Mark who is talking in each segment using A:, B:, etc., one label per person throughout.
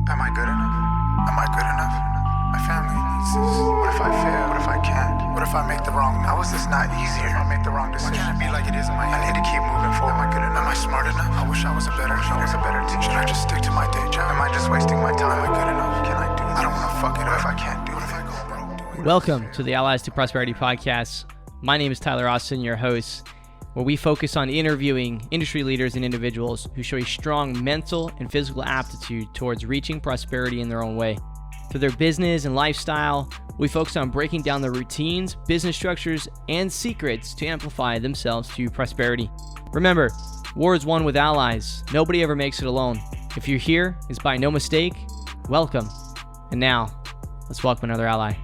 A: Am I good enough? Am I good enough? My family needs this. What if I fail? What if I can't? What if I make the wrong? How is this not easier? If I make the wrong decision, it be like it is in my head. I need to keep moving forward. Am I good enough? Am I smart enough? I wish I was a better leader, a better teacher. Should I just stick to my day job? Am I just wasting my time? Am I good enough? Can I do it? I don't want to fuck it up. If I can't do it, if I go broke,
B: Welcome to the Allies to Prosperity podcast. My name is Tyler Austin, your host, where we focus on interviewing industry leaders and individuals who show a strong mental and physical aptitude towards reaching prosperity in their own way. Through their business and lifestyle, we focus on breaking down the routines, business structures, and secrets to amplify themselves to prosperity. Remember, war is won with allies. Nobody ever makes it alone. If you're here, it's by no mistake. Welcome. And now, let's welcome another ally.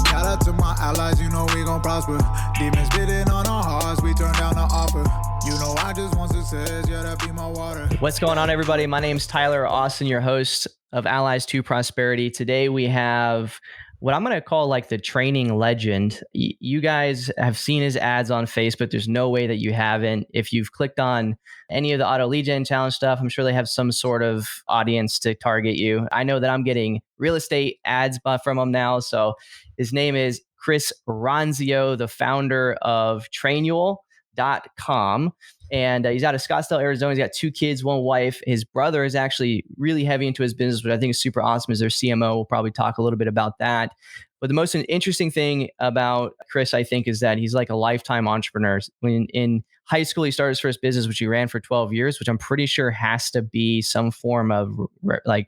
A: Shout out to my allies, you know we gon' prosper. Demons bidding on our hearts, we turn down the offer. You know I just want success, yeah, that be my water.
B: What's going on, everybody? My name's Tyler Austin, your host of Allies to Prosperity. Today we have what I'm going to call like the training legend. You guys have seen his ads on Facebook. There's no way that you haven't. If you've clicked on any of the auto lead gen challenge stuff, I'm sure they have some sort of audience to target you. I know that I'm getting real estate ads from him now. So his name is Chris Ronzio, the founder of Trainual.com. And he's out of Scottsdale, Arizona. He's got 2 kids, 1 wife. His brother is actually really heavy into his business, which I think is super awesome, as their CMO. We'll probably talk a little bit about that. But the most interesting thing about Chris, I think, is that he's like a lifetime entrepreneur. When in high school, he started his first business, which he ran for 12 years, which I'm pretty sure has to be some form of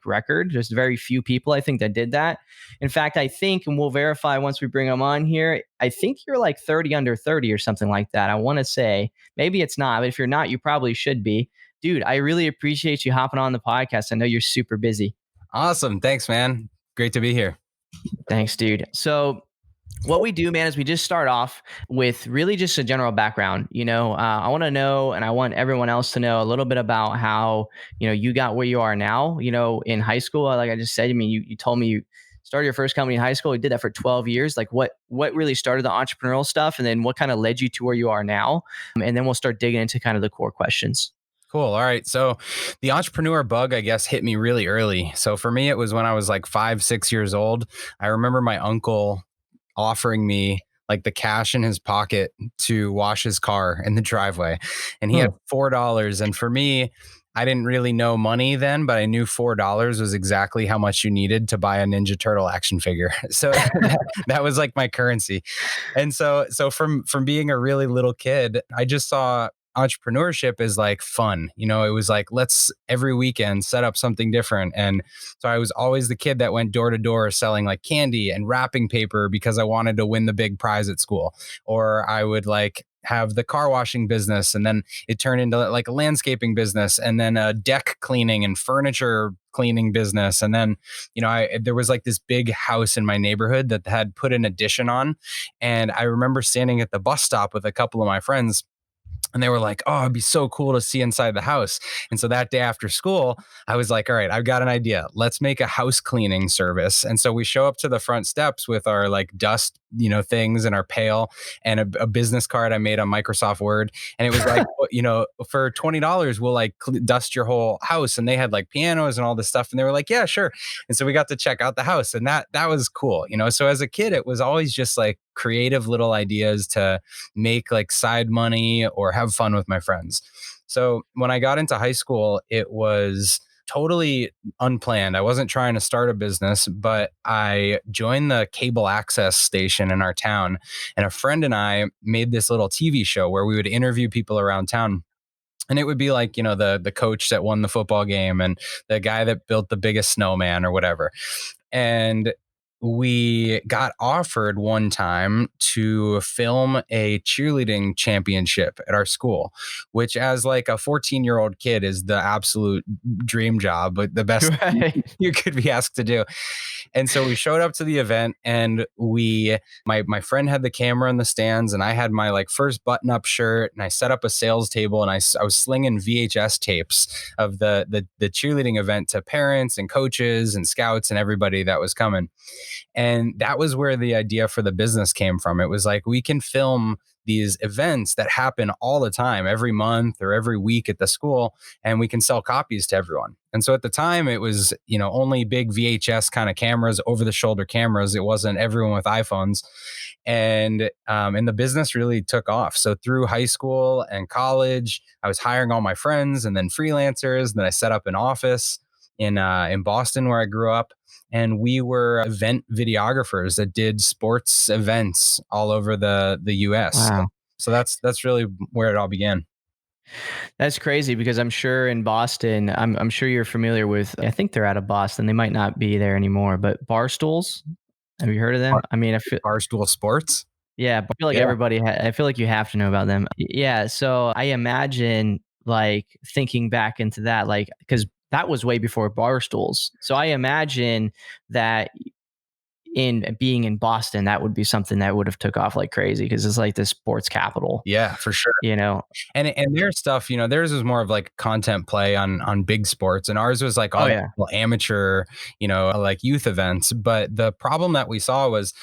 B: record. There's very few people, I think, that did that. In fact, I think, and we'll verify once we bring him on here, I think you're like 30 under 30 or something like that. I want to say, maybe it's not, but if you're not, you probably should be. Dude, I really appreciate you hopping on the podcast. I know you're super busy.
C: Awesome. Thanks, man. Great to be here.
B: Thanks, dude. So what we do, man, is we just start off with really just a general background. I want to know, and I want everyone else to know a little bit about how, you got where you are now, in high school. Like I just said, I mean, you told me you started your first company in high school. You did that for 12 years. Like what really started the entrepreneurial stuff? And then what kind of led you to where you are now? And then we'll start digging into kind of the core questions.
C: Cool. All right. So the entrepreneur bug, I guess, hit me really early. So for me, it was when I was like 5-6 years old. I remember my uncle offering me like the cash in his pocket to wash his car in the driveway. And he had $4. And for me, I didn't really know money then, but I knew $4 was exactly how much you needed to buy a Ninja Turtle action figure. So that was like my currency. And so from being a really little kid, I just saw entrepreneurship is like fun. It was like, let's every weekend set up something different. And so I was always the kid that went door to door selling like candy and wrapping paper because I wanted to win the big prize at school. Or I would like have the car washing business, and then it turned into like a landscaping business, and then a deck cleaning and furniture cleaning business. And then, there was like this big house in my neighborhood that had put an addition on. And I remember standing at the bus stop with a couple of my friends, and they were like, oh, it'd be so cool to see inside the house. And so that day after school, I was like, all right, I've got an idea. Let's make a house cleaning service. And so we show up to the front steps with our like dust, things and our pail and a business card I made on Microsoft Word. And it was like, for $20, we'll like dust your whole house. And they had like pianos and all this stuff. And they were like, yeah, sure. And so we got to check out the house, and that was cool. So as a kid, it was always just like creative little ideas to make like side money or have fun with my friends. So when I got into high school, it was totally unplanned. I wasn't trying to start a business, but I joined the cable access station in our town, and a friend and I made this little TV show where we would interview people around town. And it would be like, the coach that won the football game and the guy that built the biggest snowman or whatever. And we got offered one time to film a cheerleading championship at our school, which as like a 14-year-old kid is the absolute dream job, but the best you could be asked to do. And so we showed up to the event, and my friend had the camera in the stands, and I had my like first button-up shirt, and I set up a sales table, and I was slinging VHS tapes of the cheerleading event to parents and coaches and scouts and everybody that was coming. And that was where the idea for the business came from. It was like, we can film these events that happen all the time, every month or every week at the school, and we can sell copies to everyone. And so at the time it was, only big VHS kind of cameras, over the shoulder cameras. It wasn't everyone with iPhones. And the business really took off. So through high school and college, I was hiring all my friends and then freelancers. And then I set up an office in Boston where I grew up. And we were event videographers that did sports events all over the US.
B: Wow.
C: So that's really where it all began.
B: That's crazy because I'm sure in Boston, I'm sure you're familiar with, I think they're out of Boston. They might not be there anymore, but Barstools. Have you heard of them? I mean, I feel,
C: Barstool Sports.
B: yeah, I feel like
C: Yeah.
B: everybody, I feel like you have to know about them. Yeah. So I imagine like thinking back into that, like, because that was way before Barstools. So I imagine that in being in Boston, that would be something that would have took off like crazy because it's like the sports capital,
C: Yeah, for sure.
B: you know?
C: And their stuff, theirs was more of like content play on big sports, and ours was like
B: Oh
C: all
B: yeah.
C: amateur, like youth events. But the problem that we saw was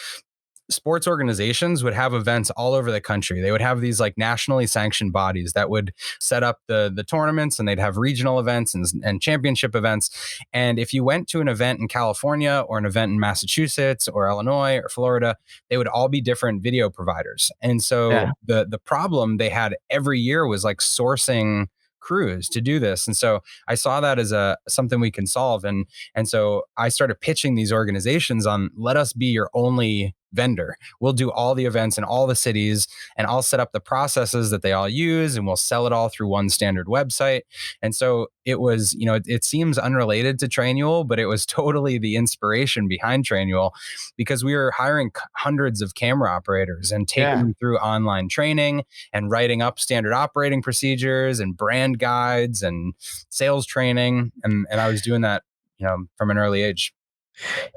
C: sports organizations would have events all over the country. They would have these like nationally sanctioned bodies that would set up the tournaments, and they'd have regional events and championship events. And if you went to an event in California or an event in Massachusetts or Illinois or Florida, they would all be different video providers. And so
B: Yeah.
C: the problem they had every year was like sourcing crews to do this. And so I saw that as something we can solve. And so I started pitching these organizations on, let us be your only vendor. We'll do all the events in all the cities, and I'll set up the processes that they all use, and we'll sell it all through one standard website. And so it was, it seems unrelated to Trainual, but it was totally the inspiration behind Trainual, because we were hiring hundreds of camera operators and taking them through online training and writing up standard operating procedures and brand guides and sales training. And I was doing that, from an early age.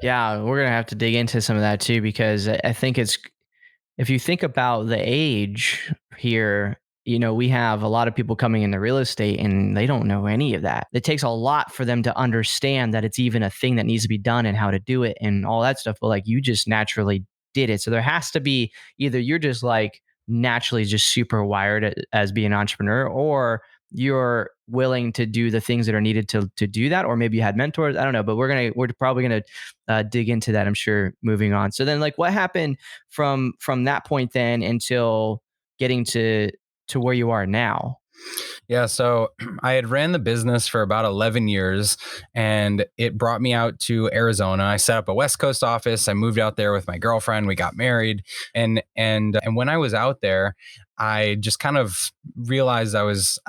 B: Yeah, we're gonna have to dig into some of that too, because I think it's, if you think about the age here, we have a lot of people coming into real estate and they don't know any of that. It takes a lot for them to understand that it's even a thing that needs to be done and how to do it and all that stuff. But like you just naturally did it. So there has to be either you're just like naturally just super wired as being an entrepreneur, or you're willing to do the things that are needed to do that, or maybe you had mentors. I don't know, but we're probably gonna dig into that, I'm sure, moving on. So then, like, what happened from that point then until getting to where you are now?
C: Yeah, so I had ran the business for about 11 years, and it brought me out to Arizona. I set up a West Coast office. I moved out there with my girlfriend. We got married, and when I was out there, I just kind of realized I was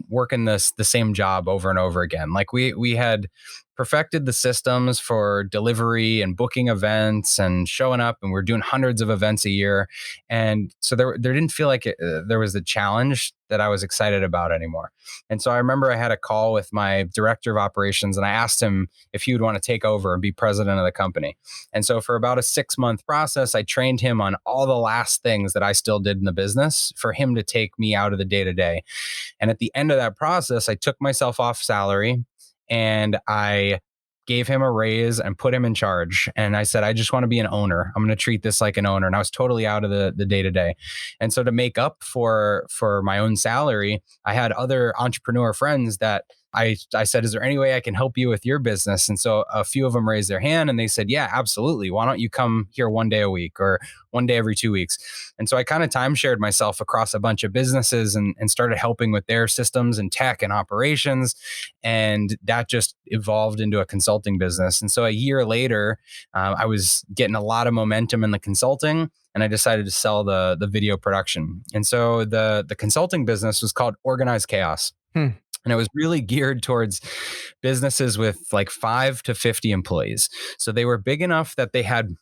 C: working the same job over and over again. Like we had perfected the systems for delivery and booking events and showing up, and we're doing hundreds of events a year. And so there didn't feel like there was the challenge that I was excited about anymore. And so I remember I had a call with my director of operations, and I asked him if he would want to take over and be president of the company. And so for about a 6-month process, I trained him on all the last things that I still did in the business for him to take me out of the day to day. And at the end of that process, I took myself off salary, and I gave him a raise and put him in charge. And I said, I just want to be an owner. I'm going to treat this like an owner. And I was totally out of the day to day. And so to make up for my own salary, I had other entrepreneur friends that I said, is there any way I can help you with your business? And so a few of them raised their hand, and they said, yeah, absolutely. Why don't you come here one day a week or one day every 2 weeks? And so I kind of time shared myself across a bunch of businesses and started helping with their systems and tech and operations. And that just evolved into a consulting business. And so a year later, I was getting a lot of momentum in the consulting, and I decided to sell the video production. And so the consulting business was called Organized Chaos. And it was really geared towards businesses with like 5 to 50 employees. So they were big enough that they had,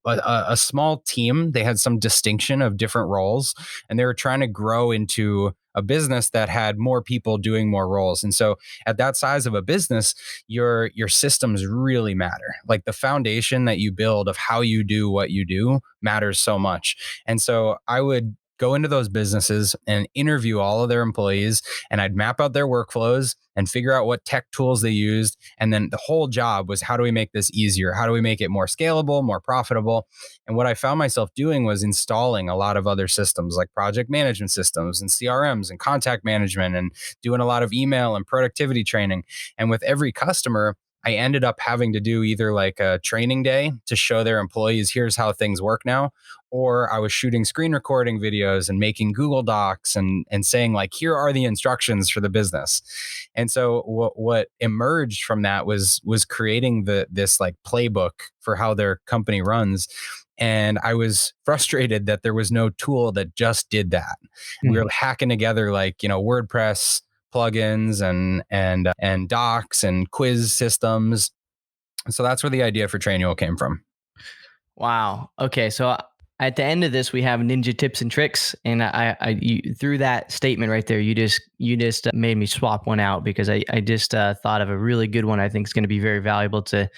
C: a small team. They had some distinction of different roles, and they were trying to grow into a business that had more people doing more roles. And so at that size of a business, your systems really matter. Like the foundation that you build of how you do what you do matters so much. And so I would go into those businesses and interview all of their employees, and I'd map out their workflows and figure out what tech tools they used. And then the whole job was, how do we make this easier? How do we make it more scalable, more profitable? And what I found myself doing was installing a lot of other systems like project management systems and CRMs and contact management, and doing a lot of email and productivity training. And with every customer, I ended up having to do either like a training day to show their employees, here's how things work now, or I was shooting screen recording videos and making Google Docs and saying like, here are the instructions for the business. And so what emerged from that was creating this like playbook for how their company runs. And I was frustrated that there was no tool that just did that. We were hacking together like, WordPress plugins and docs and quiz systems. So that's where the idea for Trainual came from.
B: Wow. Okay. So at the end of this, we have ninja tips and tricks, and you, through that statement right there, you just made me swap one out, because I just thought of a really good one. I think is going to be very valuable to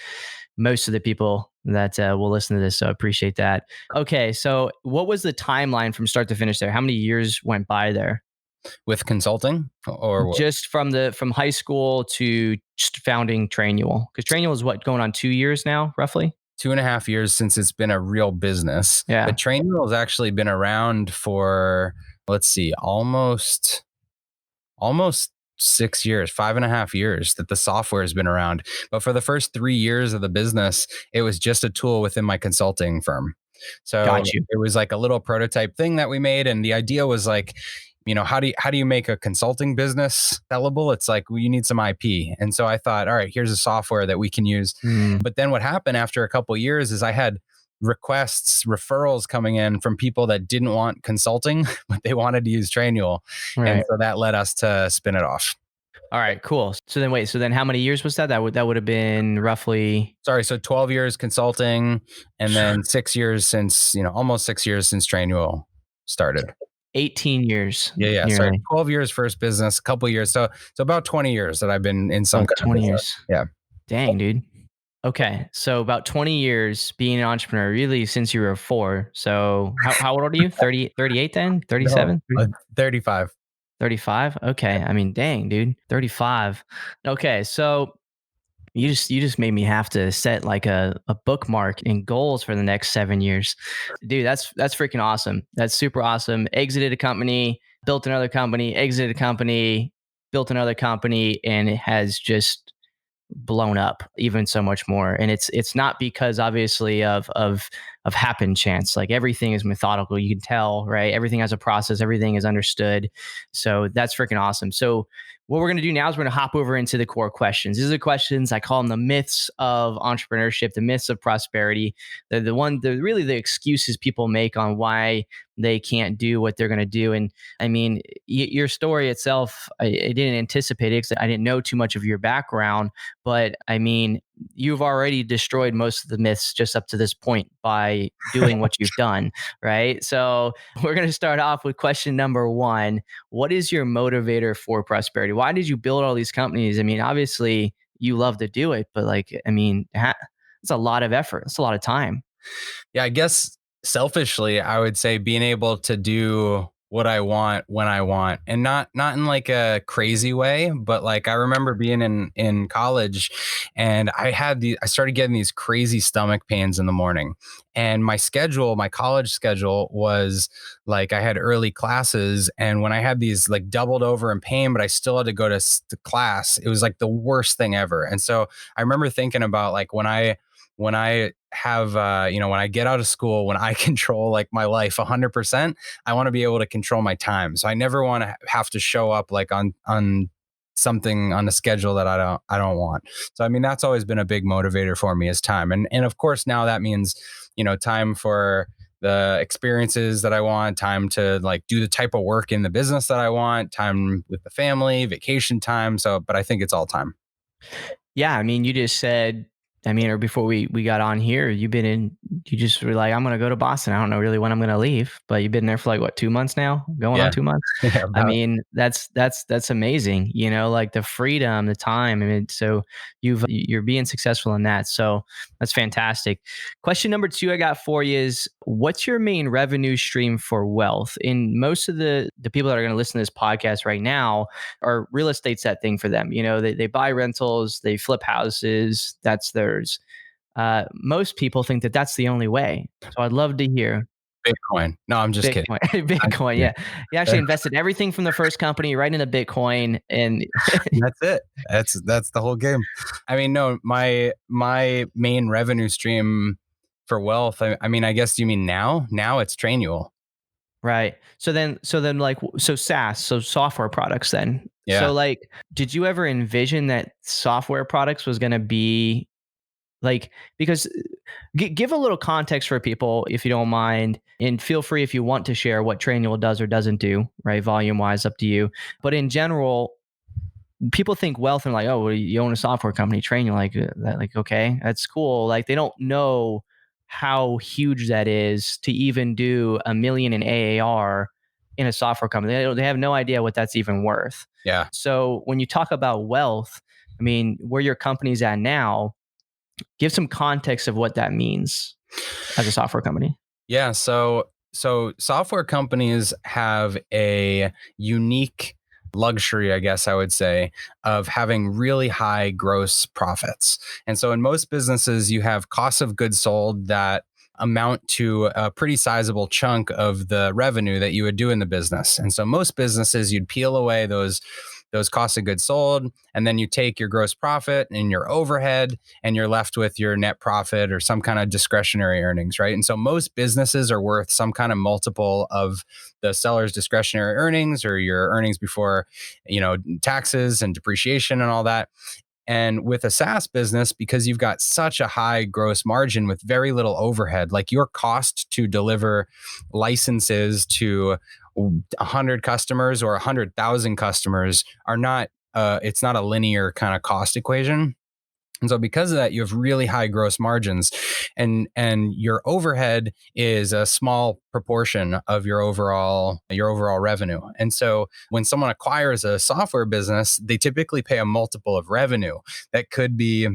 B: most of the people that will listen to this. So I appreciate that. Okay. So what was the timeline from start to finish there? How many years went by there?
C: With consulting, or what?
B: Just from high school to just founding Trainual? Because Trainual is what, going on 2 years now, roughly?
C: 2.5 years since it's been a real business.
B: Yeah.
C: But Trainual has actually been around for, let's see, almost 6 years, 5.5 years that the software has been around. But for the first 3 years of the business, it was just a tool within my consulting firm. So
B: Got you.
C: it was like a little prototype thing that we made. And the idea was like, how do you make a consulting business sellable? It's like, well, you need some IP. And so I thought, all right, here's a software that we can use. But then what happened after a couple of years is I had referrals coming in from people that didn't want consulting, but they wanted to use Trainual.
B: Right.
C: And so that led us to spin it off.
B: All right, cool. So then how many years was that? That would have been roughly...
C: So 12 years consulting, and then 6 years since, almost 6 years since Trainual started.
B: 18 years.
C: Yeah. Sorry, 12 years first business, a couple of years. So about 20 years that I've been in some kind
B: 20
C: of
B: years.
C: Yeah.
B: Dang, dude. Okay. So about 20 years being an entrepreneur, really since you were 4. So how old are you? 30, 38 then? 37?
C: No, 35.
B: 35? Okay. I mean, dang, dude. 35. Okay. So you just made me have to set like a bookmark and goals for the next 7 years. Dude, that's freaking awesome. That's super awesome. Exited a company, built another company, exited a company, built another company, and it has just blown up even so much more. And it's not because obviously of happen chance. Like everything is methodical. You can tell, right? Everything has a process, everything is understood. So that's freaking awesome. So what we're going to do now is we're going to hop over into the core questions. These are the questions, I call them the myths of entrepreneurship, the myths of prosperity. They're really the excuses people make on why they can't do what they're going to do. And I mean, your story itself, I didn't anticipate it because I didn't know too much of your background. But I mean, you've already destroyed most of the myths just up to this point by doing what you've done, right? So we're going to start off with question number 1. What is your motivator for prosperity? Why did you build all these companies? I mean, obviously you love to do it, but like, I mean, it's a lot of effort. It's a lot of time.
C: Yeah, I guess selfishly, I would say being able to do what I want when I want, and not in like a crazy way, but like I remember being in college, and I started getting these crazy stomach pains in the morning, and my college schedule was like I had early classes, and when I had these like doubled over in pain, but I still had to go to class, it was like the worst thing ever. And so I remember thinking about like when I have, when I get out of school, when I control like my life 100%, I want to be able to control my time. So I never want to have to show up like on something on a schedule that I don't want. So, I mean, that's always been a big motivator for me is time. And of course, now that means, time for the experiences that I want, time to like do the type of work in the business that I want, time with the family, vacation time. So, but I think it's all time.
B: Yeah. I mean, you just said I mean, or before we got on here, you just were like, I'm going to go to Boston. I don't know really when I'm going to leave, but you've been there for like what, 2 months now, going on
C: Yeah.
B: 2 months.
C: Yeah.
B: I mean, that's amazing. Like the freedom, the time. I mean, so you're being successful in that. So that's fantastic. Question number 2 I got for you is, what's your main revenue stream for wealth? In most of the people that are going to listen to this podcast right now, or real estate's that thing for them. They buy rentals, they flip houses. That's theirs. Most people think that that's the only way. So I'd love to hear
C: Bitcoin. No, I'm just kidding.
B: Bitcoin.
C: I'm
B: Bitcoin.
C: kidding.
B: Yeah. You actually invested everything from the first company right into Bitcoin. And
C: That's it. That's the whole game. I mean, no, my main revenue stream for wealth. I mean, I guess you mean now? Now it's Trainual.
B: right. So then like, so SaaS, so software products then.
C: Yeah.
B: So like, did you ever envision that software products was going to be like, because give a little context for people if you don't mind, and feel free if you want to share what Trainual does or doesn't do, right? Volume wise, up to you. But in general, people think wealth and like, oh, well, you own a software company, Trainual, like that, like, okay, that's cool. Like they don't know how huge that is to even do 1 million in AAR in a software company. They have no idea what that's even worth.
C: Yeah.
B: So when you talk about wealth, I mean, where your company's at now, give some context of what that means as a software company.
C: Yeah. So software companies have a unique luxury, I guess I would say, of having really high gross profits. And so in most businesses, you have costs of goods sold that amount to a pretty sizable chunk of the revenue that you would do in the business. And so most businesses, you'd peel away those costs of goods sold, and then you take your gross profit and your overhead, and you're left with your net profit or some kind of discretionary earnings, right? And so most businesses are worth some kind of multiple of the seller's discretionary earnings, or your earnings before, taxes and depreciation and all that. And with a SaaS business, because you've got such a high gross margin with very little overhead, like your cost to deliver licenses to 100 customers or 100,000 customers are not, it's not a linear kind of cost equation. And so because of that, you have really high gross margins, and your overhead is a small proportion of your overall revenue. And so when someone acquires a software business, they typically pay a multiple of revenue that could be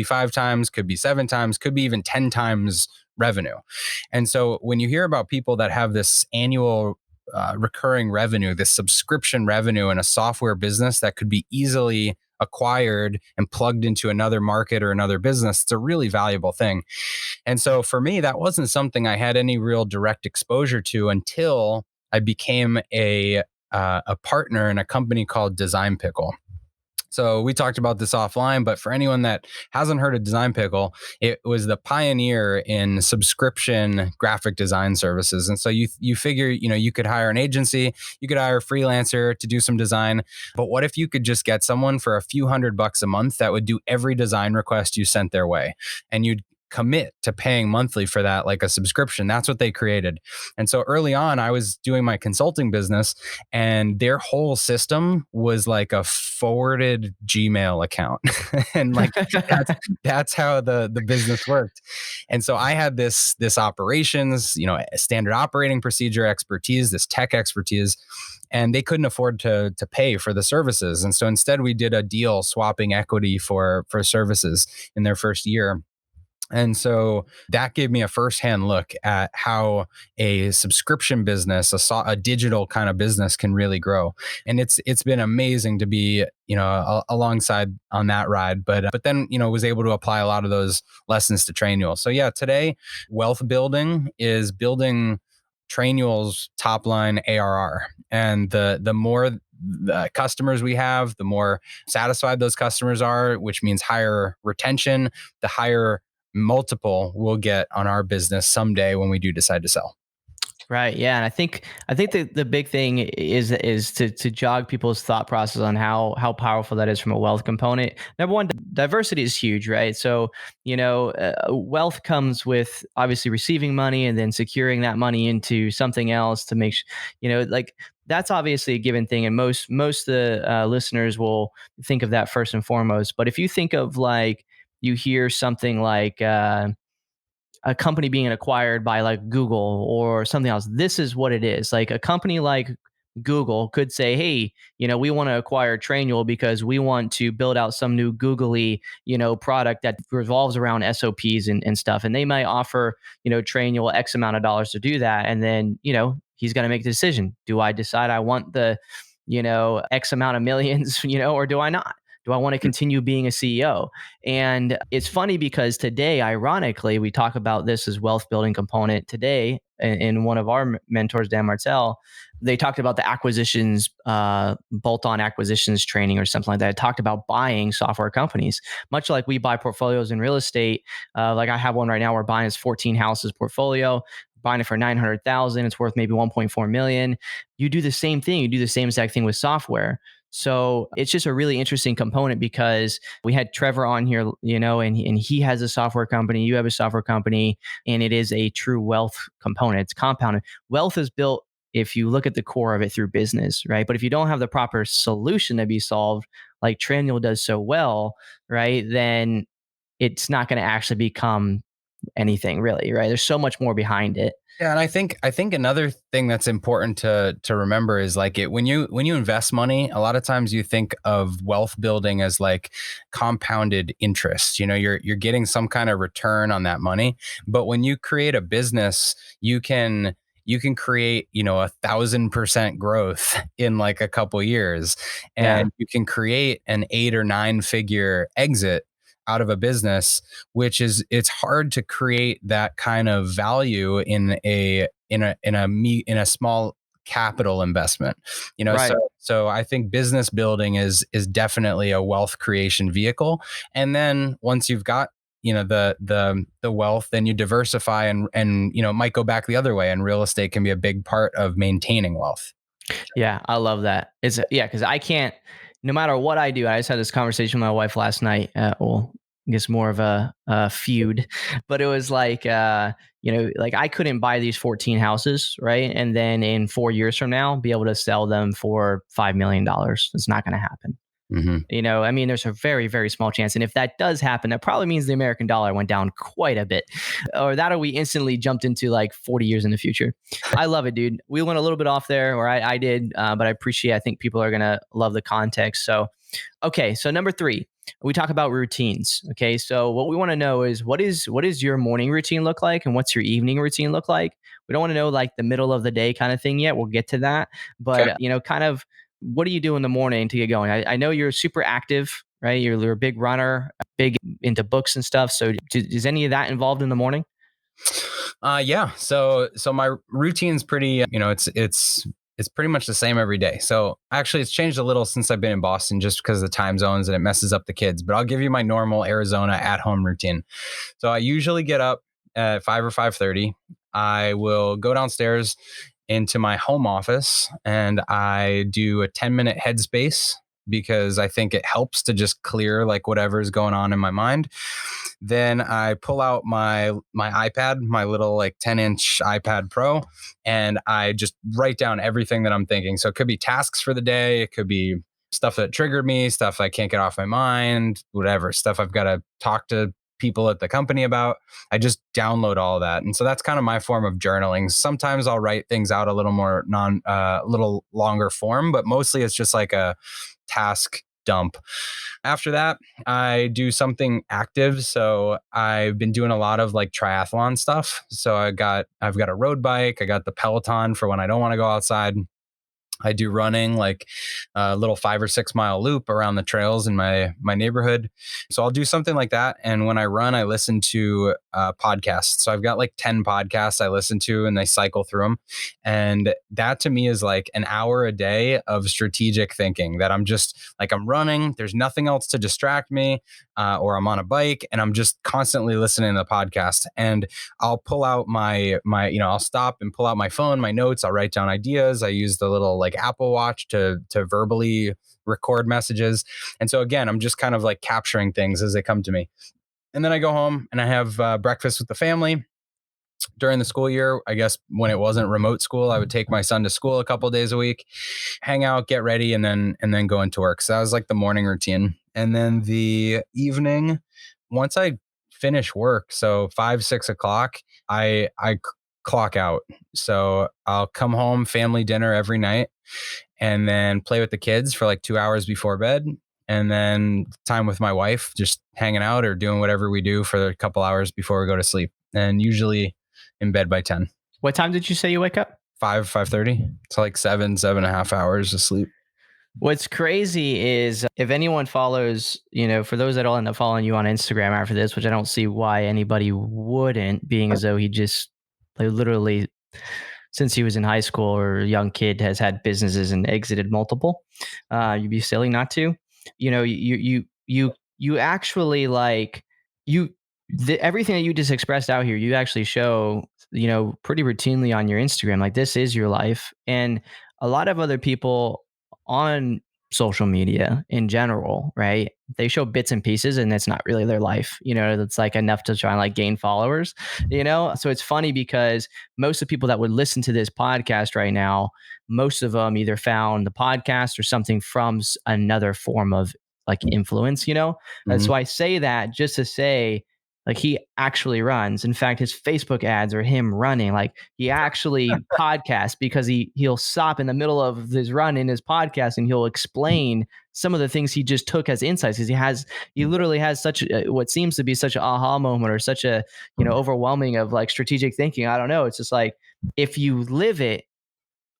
C: 5 times, could be 7 times, could be even 10 times revenue. And so when you hear about people that have this annual recurring revenue, this subscription revenue in a software business that could be easily acquired and plugged into another market or another business, it's a really valuable thing. And so for me, that wasn't something I had any real direct exposure to until I became a partner in a company called Design Pickle. So we talked about this offline, but for anyone that hasn't heard of Design Pickle, it was the pioneer in subscription graphic design services. And so you figure, you could hire an agency, you could hire a freelancer to do some design, but what if you could just get someone for a few $100 a month that would do every design request you sent their way, and you'd commit to paying monthly for that, like a subscription. That's what they created. And so early on, I was doing my consulting business, and their whole system was like a forwarded Gmail account. And like that's how the business worked. And so I had this operations, standard operating procedure expertise, this tech expertise, and they couldn't afford to pay for the services. And so instead we did a deal swapping equity for services in their first year. And so that gave me a firsthand look at how a subscription business, a digital kind of business, can really grow. And it's been amazing to be, alongside on that ride. But then, was able to apply a lot of those lessons to Trainual. So yeah, today wealth building is building Trainual's top line ARR. And the more the customers we have, the more satisfied those customers are, which means higher retention, the higher multiple we'll get on our business someday when we do decide to sell.
B: Right. Yeah. And I think the big thing is to jog people's thought process on how powerful that is from a wealth component. Number one, diversity is huge, right? So, wealth comes with obviously receiving money and then securing that money into something else to make like that's obviously a given thing. And most the listeners will think of that first and foremost. But if you think of like you hear something like a company being acquired by like Google or something else. This is what it is. Like a company like Google could say, hey, we want to acquire Trainual because we want to build out some new googly, product that revolves around SOPs and stuff. And they might offer, Trainual X amount of dollars to do that. And then, he's going to make the decision. Do I decide I want the, X amount of millions, or do I not? Do I want to continue being a CEO? And it's funny because today, ironically, we talk about this as wealth building component today in one of our mentors, Dan Martell. They talked about the acquisitions, bolt-on acquisitions training or something like that. It talked about buying software companies, much like we buy portfolios in real estate. Like I have one right now, we're buying this 14 houses portfolio, buying it for 900,000. It's worth maybe 1.4 million. You do the same thing. You do the same exact thing with software. So it's just a really interesting component because we had Trevor on here, and he has a software company, you have a software company, and it is a true wealth component. It's compounded. Wealth is built, if you look at the core of it, through business, right? But if you don't have the proper solution to be solved, like Trainual does so well, right, then it's not going to actually become anything really, right? There's so much more behind it.
C: Yeah, and I think another thing that's important to remember is like when you invest money, a lot of times you think of wealth building as like compounded interest. You're getting some kind of return on that money. But when you create a business, you can create 1,000% growth in like a couple years, and you can create an 8 or 9 figure exit out of a business, which is, it's hard to create that kind of value in a small capital investment,
B: Right.
C: So I think business building is definitely a wealth creation vehicle. And then once you've got the wealth, then you diversify and it might go back the other way, and real estate can be a big part of maintaining wealth.
B: Yeah, I love that. Because I can't, no matter what I do. I just had this conversation with my wife last night. Well, I guess more of a feud, but it was like, like I couldn't buy these 14 houses, right? And then in 4 years from now, be able to sell them for $5 million. It's not going to happen.
C: Mm-hmm.
B: I mean, there's a very, very small chance. And if that does happen, that probably means the American dollar went down quite a bit, or that, or we instantly jumped into like 40 years in the future. I love it, dude. We went a little bit off there, or I did, but I think people are going to love the context. So, okay. So number 3, we talk about routines. Okay. So what we want to know is what is your morning routine look like, and what's your evening routine look like? We don't want to know like the middle of the day kind of thing yet. We'll get to that. But, kind of, what do you do in the morning to get going? I know you're super active, right? You're a big runner, big into books and stuff. So is any of that involved in the morning?
C: Yeah. So my routine's pretty, it's pretty much the same every day. So actually it's changed a little since I've been in Boston, just because of the time zones and it messes up the kids, but I'll give you my normal Arizona at home routine. So I usually get up at 5 or 5:30. I will go downstairs into my home office and I do a 10-minute headspace, because I think it helps to just clear like whatever's going on in my mind. Then I pull out my iPad, my little like 10-inch iPad Pro, and I just write down everything that I'm thinking. So it could be tasks for the day, it could be stuff that triggered me, stuff I can't get off my mind, whatever, stuff I've got to talk to people at the company about. I just download all of that. And so that's kind of my form of journaling. Sometimes I'll write things out a little more little longer form, but mostly it's just like a task dump. After that, I do something active. So I've been doing a lot of like triathlon stuff. So I've got a road bike. I got the Peloton for when I don't want to go outside. I do running, like a little 5 or 6 mile loop around the trails in my neighborhood. So I'll do something like that. And when I run, I listen to podcasts. So I've got like 10 podcasts I listen to, and they cycle through them. And that to me is like an hour a day of strategic thinking, that I'm just like, I'm running, there's nothing else to distract me, or I'm on a bike and I'm just constantly listening to the podcast. And I'll pull out my I'll stop and pull out my phone, my notes. I'll write down ideas. I use the little like Apple Watch to verbally record messages. And so again, I'm just kind of like capturing things as they come to me. And then I go home and I have breakfast with the family. During the school year, I guess when it wasn't remote school, I would take my son to school a couple of days a week, hang out, get ready, and then go into work. So that was like the morning routine. And then the evening, once I finish work, so 5, 6 o'clock, I clock out. So I'll come home, family dinner every night, and then play with the kids for like 2 hours before bed. And then time with my wife, just hanging out or doing whatever we do for a couple hours before we go to sleep. And usually in bed by 10.
B: What time did you say you wake up?
C: 5:30. It's like 7.5 hours of sleep.
B: What's crazy is if anyone follows, for those that all end up following you on Instagram after this, which I don't see why anybody wouldn't, being as though he just like, literally since he was in high school or a young kid has had businesses and exited multiple. You'd be silly not to. You actually like everything that you just expressed out here. You actually show pretty routinely on your Instagram. Like this is your life, and a lot of other people on social media in general, right? They show bits and pieces and it's not really their life, that's like enough to try and like gain followers, So it's funny because most of the people that would listen to this podcast right now, most of them either found the podcast or something from another form of like influence,
C: Mm-hmm.
B: So I say that just to say, like he actually runs. In fact, his Facebook ads are him running. Like he actually podcasts because he'll stop in the middle of his run in his podcast and he'll explain some of the things he just took as insights. Because he literally has such what seems to be such an aha moment or such a overwhelming of like strategic thinking. I don't know. It's just like if you live it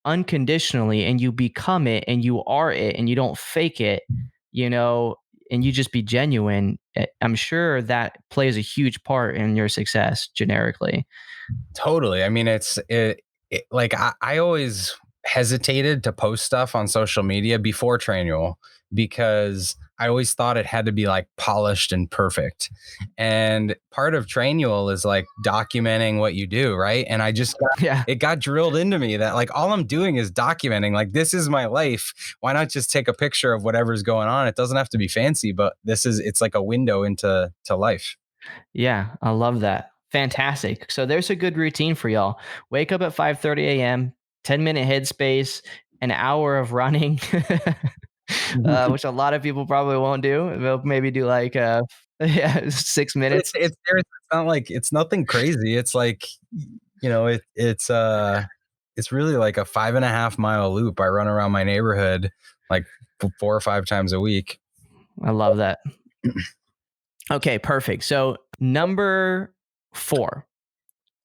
B: unconditionally and you become it and you are it and you don't fake it, and you just be genuine, I'm sure that plays a huge part in your success generically.
C: Totally. I mean, like I always hesitated to post stuff on social media before Trainual because I always thought it had to be like polished and perfect. And part of Trainual is like documenting what you do, right? And I just it got drilled into me that like all I'm doing is documenting. Like this is my life. Why not just take a picture of whatever's going on? It doesn't have to be fancy, but it's like a window into life.
B: Yeah, I love that. Fantastic. So there's a good routine for y'all. Wake up at 5:30 a.m., 10-minute headspace, an hour of running, which a lot of people probably won't do. They'll maybe do like 6 minutes.
C: It's not like it's nothing crazy. It's like it's really like a 5.5 mile loop. I run around my neighborhood like 4 or 5 times a week.
B: I love that. Okay, perfect. So number 4,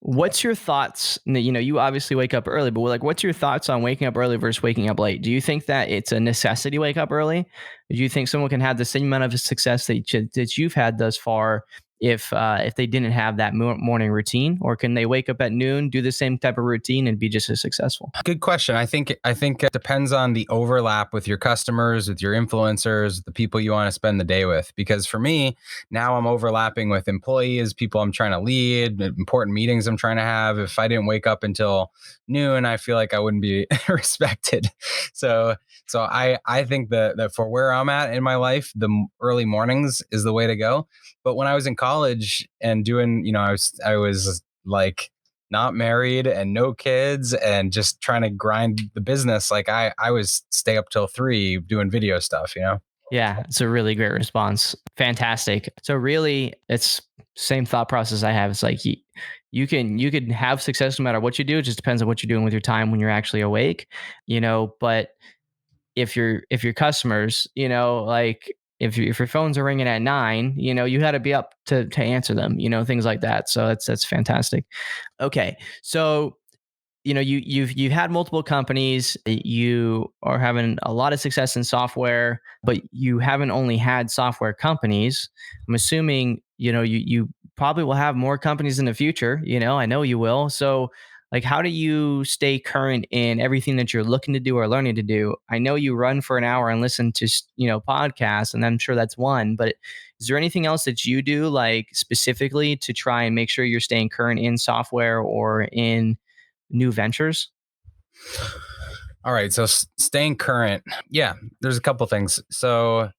B: what's your thoughts? You obviously wake up early, but like, what's your thoughts on waking up early versus waking up late? Do you think that it's a necessity to wake up early? Do you think someone can have the same amount of success that you've had thus far if they didn't have that morning routine, or can they wake up at noon, do the same type of routine, and be just as successful?
C: Good question. I think it depends on the overlap with your customers, with your influencers, the people you want to spend the day with. Because for me, now I'm overlapping with employees, people I'm trying to lead, important meetings I'm trying to have. If I didn't wake up until noon, I feel like I wouldn't be respected. So I think that for where I'm at in my life, the early mornings is the way to go. But when I was in college and doing, I was like not married and no kids and just trying to grind the business. Like I was stay up till 3 doing video stuff,
B: Yeah, it's a really great response. Fantastic. So really, it's same thought process I have. It's like you can have success no matter what you do. It just depends on what you're doing with your time when you're actually awake, But if your customers, like if your phones are ringing at 9, you got to be up to answer them, things like that. So that's fantastic. Okay, so you've had multiple companies, you are having a lot of success in software, but you haven't only had software companies. I'm assuming you probably will have more companies in the future. I know you will. So like, how do you stay current in everything that you're looking to do or learning to do? I know you run for an hour and listen to podcasts, and I'm sure that's one, but is there anything else that you do like specifically to try and make sure you're staying current in software or in new ventures?
C: All right. So staying current. Yeah, there's a couple things. So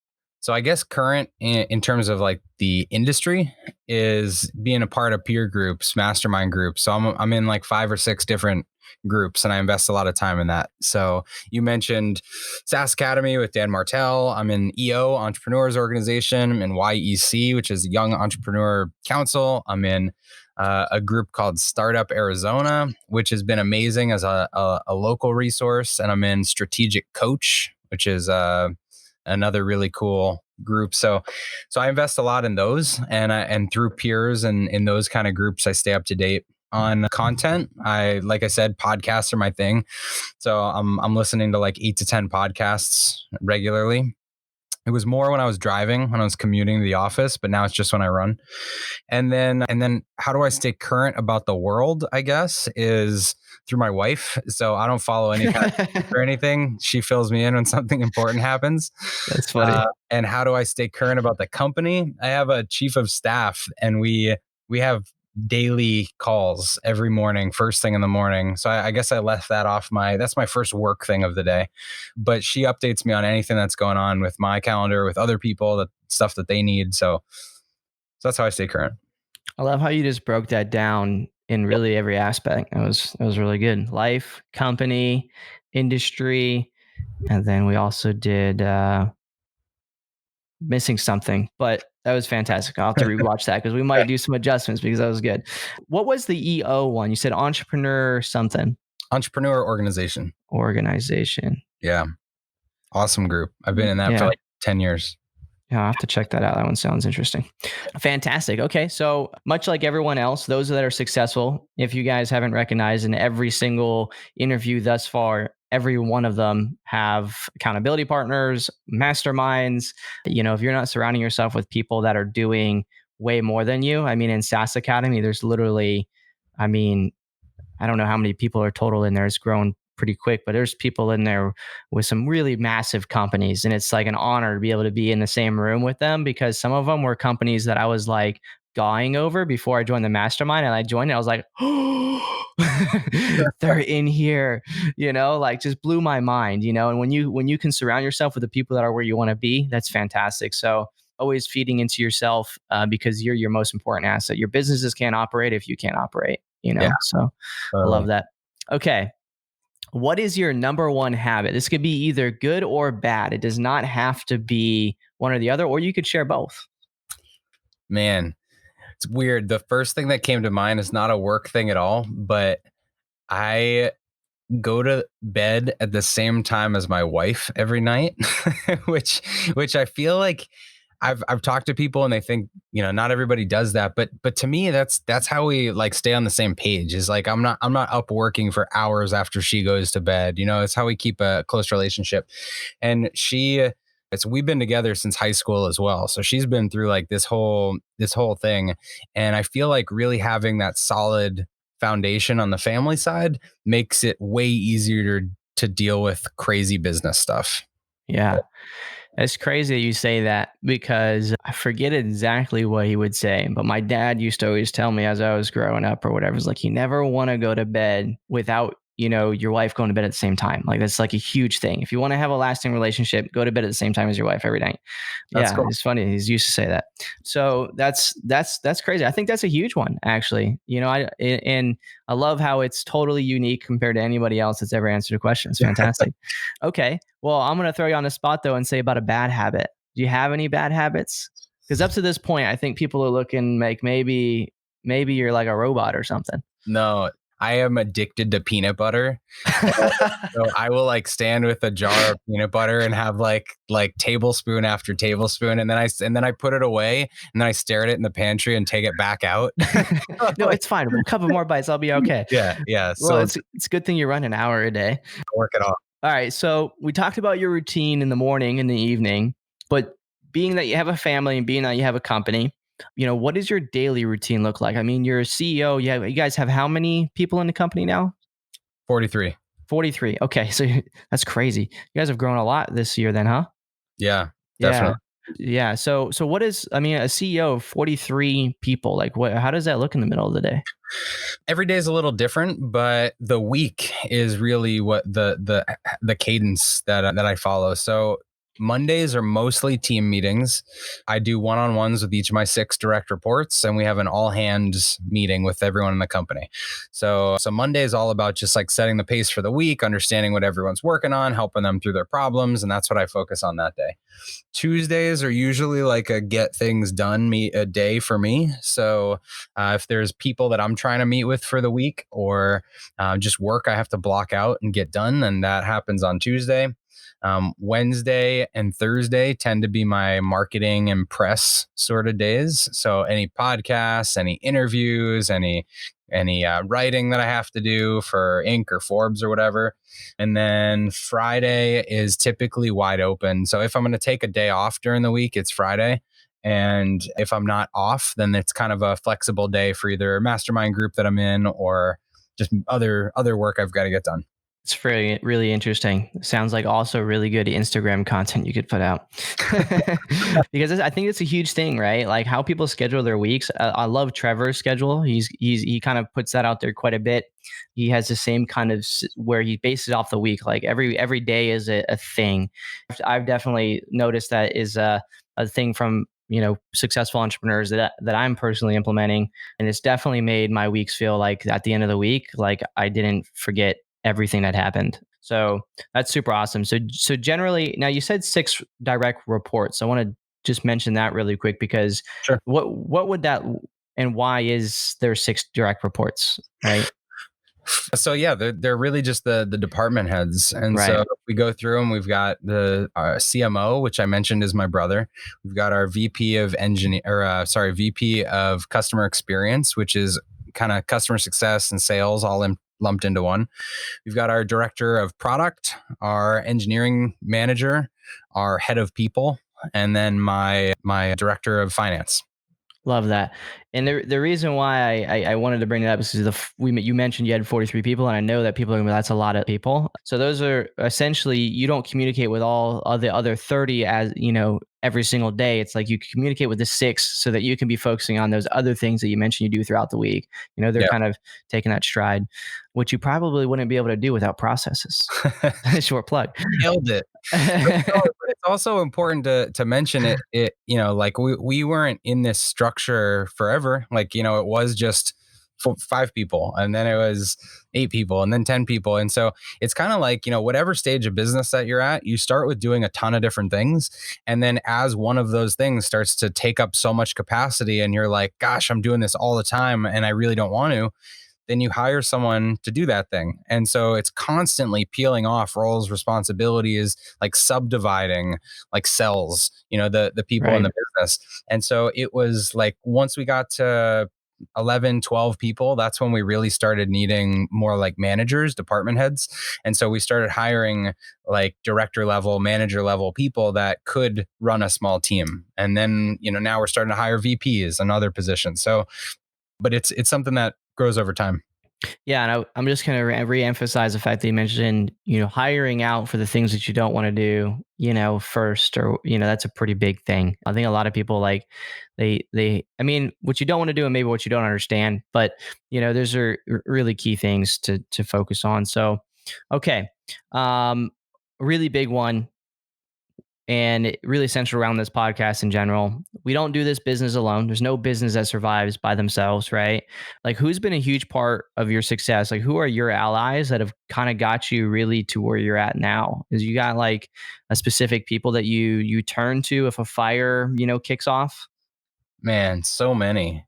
C: So I guess current in terms of like the industry is being a part of peer groups, mastermind groups. So I'm in like 5 or 6 different groups and I invest a lot of time in that. So you mentioned SaaS Academy with Dan Martell. I'm in EO, Entrepreneurs Organization. I'm in YEC, which is Young Entrepreneur Council. I'm in a group called Startup Arizona, which has been amazing as a local resource. And I'm in Strategic Coach, which is another really cool group. So I invest a lot in those, and through peers and in those kind of groups, I stay up to date on content. Like I said, podcasts are my thing. So I'm listening to like 8 to 10 podcasts regularly. It was more when I was driving, when I was commuting to the office, but now it's just when I run. And then how do I stay current about the world, I guess, is through my wife. So I don't follow any kind of or anything. She fills me in when something important happens.
B: That's funny.
C: And how do I stay current about the company? I have a chief of staff and we have daily calls every morning, first thing in the morning. So I guess I left that off that's my first work thing of the day. But she updates me on anything that's going on with my calendar, with other people, the stuff that they need. So that's how I stay current.
B: I love how you just broke that down in really every aspect. It was really good. Life, company, industry, and then we also did missing something, but that was fantastic. I'll have to rewatch that because we might do some adjustments because that was good. What was the EO one? You said entrepreneur something.
C: Entrepreneur Organization.
B: Yeah.
C: Awesome group. I've been in that for like 10 years.
B: Yeah, I'll have to check that out. That one sounds interesting. Fantastic. Okay. So much like everyone else, those that are successful, if you guys haven't recognized in every single interview thus far, every one of them have accountability partners, masterminds. If you're not surrounding yourself with people that are doing way more than you, I mean, in SaaS Academy, there's literally, I don't know how many people are total in there. It's grown pretty quick, but there's people in there with some really massive companies. And it's like an honor to be able to be in the same room with them because some of them were companies that I was like gawing over before I joined the mastermind. And I joined it, I was like, oh, they're in here, like just blew my mind, and when you can surround yourself with the people that are where you want to be, that's fantastic. So always feeding into yourself because you're your most important asset. Your businesses can't operate if you can't operate, so I love that. Okay. What is your number one habit? This could be either good or bad. It does not have to be one or the other, or you could share both.
C: Man, it's weird. The first thing that came to mind is not a work thing at all, but I go to bed at the same time as my wife every night, which I feel like I've talked to people and they think, not everybody does that, but to me, that's how we like stay on the same page. Is like, I'm not up working for hours after she goes to bed. It's how we keep a close relationship. And we've been together since high school as well. So she's been through like this whole thing. And I feel like really having that solid foundation on the family side makes it way easier to deal with crazy business stuff.
B: Yeah. It's crazy that you say that because I forget exactly what he would say, but my dad used to always tell me as I was growing up or whatever, it's like, you never want to go to bed without, your wife going to bed at the same time. Like that's like a huge thing. If you want to have a lasting relationship, go to bed at the same time as your wife every night. That's cool. It's funny. He's used to say that. So that's crazy. I think that's a huge one actually. And I love how it's totally unique compared to anybody else that's ever answered a question. It's fantastic. Okay. Well, I'm going to throw you on the spot though and say about a bad habit. Do you have any bad habits? Because up to this point, I think people are looking like maybe you're like a robot or something.
C: No, I am addicted to peanut butter. So I will like stand with a jar of peanut butter and have like tablespoon after tablespoon. And then I put it away and then I stare at it in the pantry and take it back out.
B: No, it's fine. A couple more bites. I'll be okay.
C: Yeah.
B: Well, it's a good thing you run an hour a day.
C: Work it off.
B: All right. So we talked about your routine in the morning and the evening, but being that you have a family and being that you have a company, what does your daily routine look like? I mean, you're a CEO. You guys have how many people in the company now?
C: 43.
B: 43. Okay. So that's crazy. You guys have grown a lot this year then, huh?
C: Yeah, definitely.
B: Yeah. So what is, a CEO of 43 people, like how does that look in the middle of the day?
C: Every day is a little different, but the week is really what the cadence that I follow. So Mondays are mostly team meetings. I do one-on-ones with each of my 6 direct reports, and we have an all hands meeting with everyone in the company. So Monday is all about just like setting the pace for the week, understanding what everyone's working on, helping them through their problems. And that's what I focus on that day. Tuesdays are usually like a get things done a day for me. So if there's people that I'm trying to meet with for the week, or just work I have to block out and get done, then that happens on Tuesday. Wednesday and Thursday tend to be my marketing and press sort of days. So any podcasts, any interviews, any writing that I have to do for Inc. or Forbes or whatever. And then Friday is typically wide open. So if I'm going to take a day off during the week, it's Friday. And if I'm not off, then it's kind of a flexible day for either a mastermind group that I'm in or just other work I've got to get done.
B: It's really, really interesting. Sounds like also really good Instagram content you could put out. Because I think it's a huge thing, right? Like how people schedule their weeks. I love Trevor's schedule. He kind of puts that out there quite a bit. He has the same kind of where he bases off the week. Like every day is a thing. I've definitely noticed that is a thing from successful entrepreneurs that I'm personally implementing, and it's definitely made my weeks feel like at the end of the week, like I didn't forget everything that happened. So that's super awesome. So generally, now you said 6 direct reports. I want to just mention that really quick because
C: Sure.
B: What would that, and why is there 6 direct reports, right?
C: So yeah, they're really just the department heads. And
B: Right.
C: so if we go through them, we've got the CMO, which I mentioned is my brother. We've got our VP of VP of customer experience, which is kind of customer success and sales all lumped into one. We've got our director of product, our engineering manager, our head of people, and then my director of finance.
B: Love that. And the reason why I wanted to bring it up is because you mentioned you had 43 people, and I know that people are going to be, that's a lot of people. So those are essentially, you don't communicate with all of the other 30 as, every single day. It's like you communicate with the 6 so that you can be focusing on those other things that you mentioned you do throughout the week. They're kind of taking that stride, which you probably wouldn't be able to do without processes. Short plug.
C: Nailed it. But it's also important to mention it, like we weren't in this structure forever. Like, it was just 5 people, and then it was 8 people, and then 10 people. And so it's kind of like, whatever stage of business that you're at, you start with doing a ton of different things. And then as one of those things starts to take up so much capacity and you're like, gosh, I'm doing this all the time and I really don't want to, then you hire someone to do that thing. And so it's constantly peeling off roles, responsibilities, like subdividing like cells, the people in the business. And so it was like, once we got to 11, 12 people, that's when we really started needing more like managers, department heads. And so we started hiring like director level, manager level people that could run a small team. And then, now we're starting to hire VPs and other positions. So, but it's something that grows over time.
B: Yeah, and I'm just going to re-emphasize the fact that you mentioned, hiring out for the things that you don't want to do, first, or that's a pretty big thing. I think a lot of people like I mean, what you don't want to do and maybe what you don't understand, but those are really key things to focus on. So, okay, really big one. And it really centered around this podcast in general. We don't do this business alone. There's no business that survives by themselves, right? Like, who's been a huge part of your success? Like, who are your allies that have kind of got you really to where you're at now? Is you got like a specific people that you turn to if a fire, kicks off?
C: Man, so many.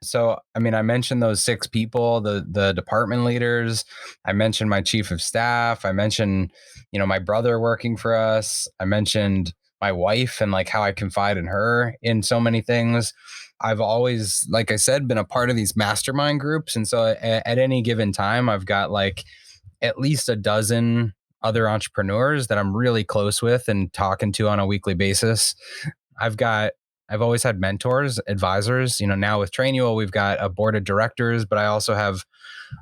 C: So, I mean, I mentioned those 6 people, the department leaders. I mentioned my chief of staff. I mentioned, my brother working for us. I mentioned my wife and like how I confide in her in so many things. I've always, like I said, been a part of these mastermind groups. And so at any given time, I've got like at least a dozen other entrepreneurs that I'm really close with and talking to on a weekly basis. I've always had mentors, advisors. Now with Trainual, we've got a board of directors, but I also have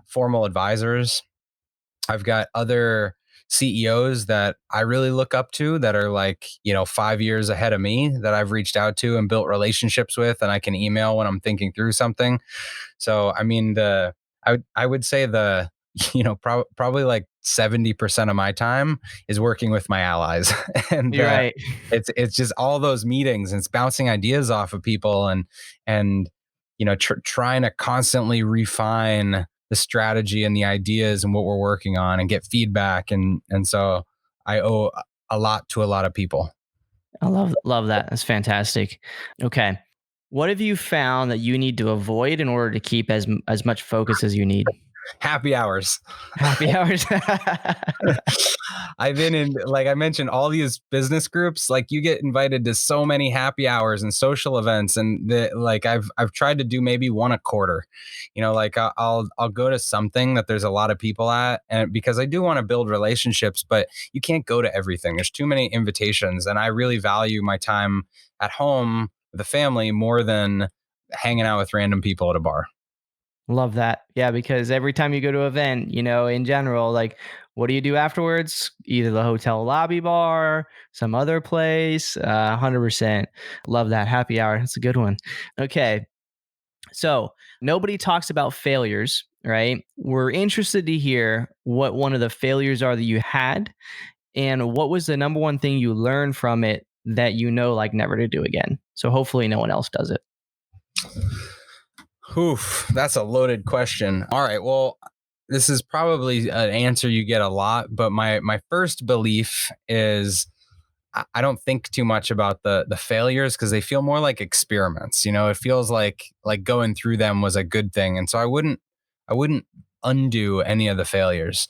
C: formal advisors. I've got other CEOs that I really look up to that are like, 5 years ahead of me that I've reached out to and built relationships with, and I can email when I'm thinking through something. So, I mean, I would say the probably like 70% of my time is working with my allies. And
B: You're right.
C: it's just all those meetings, and it's bouncing ideas off of people, and trying to constantly refine the strategy and the ideas and what we're working on and get feedback. And so I owe a lot to a lot of people.
B: I love that. That's fantastic. Okay. What have you found that you need to avoid in order to keep as much focus as you need?
C: Happy hours.
B: Happy hours.
C: I've been in, like I mentioned, all these business groups. Like, you get invited to so many happy hours and social events, and I've tried to do maybe one a quarter. Like I'll go to something that there's a lot of people at, and because I do want to build relationships, but you can't go to everything. There's too many invitations, and I really value my time at home with the family more than hanging out with random people at a bar.
B: Love that. Yeah, because every time you go to an event, in general, like, what do you do afterwards? Either the hotel lobby bar, some other place. 100%. Love that happy hour. That's a good one. Okay. So nobody talks about failures, right? We're interested to hear what one of the failures are that you had, and what was the number one thing you learned from it that like never to do again. So hopefully no one else does it.
C: Oof, that's a loaded question. All right. Well, this is probably an answer you get a lot, but my first belief is I don't think too much about the failures, because they feel more like experiments. It feels like going through them was a good thing, and so I wouldn't undo any of the failures.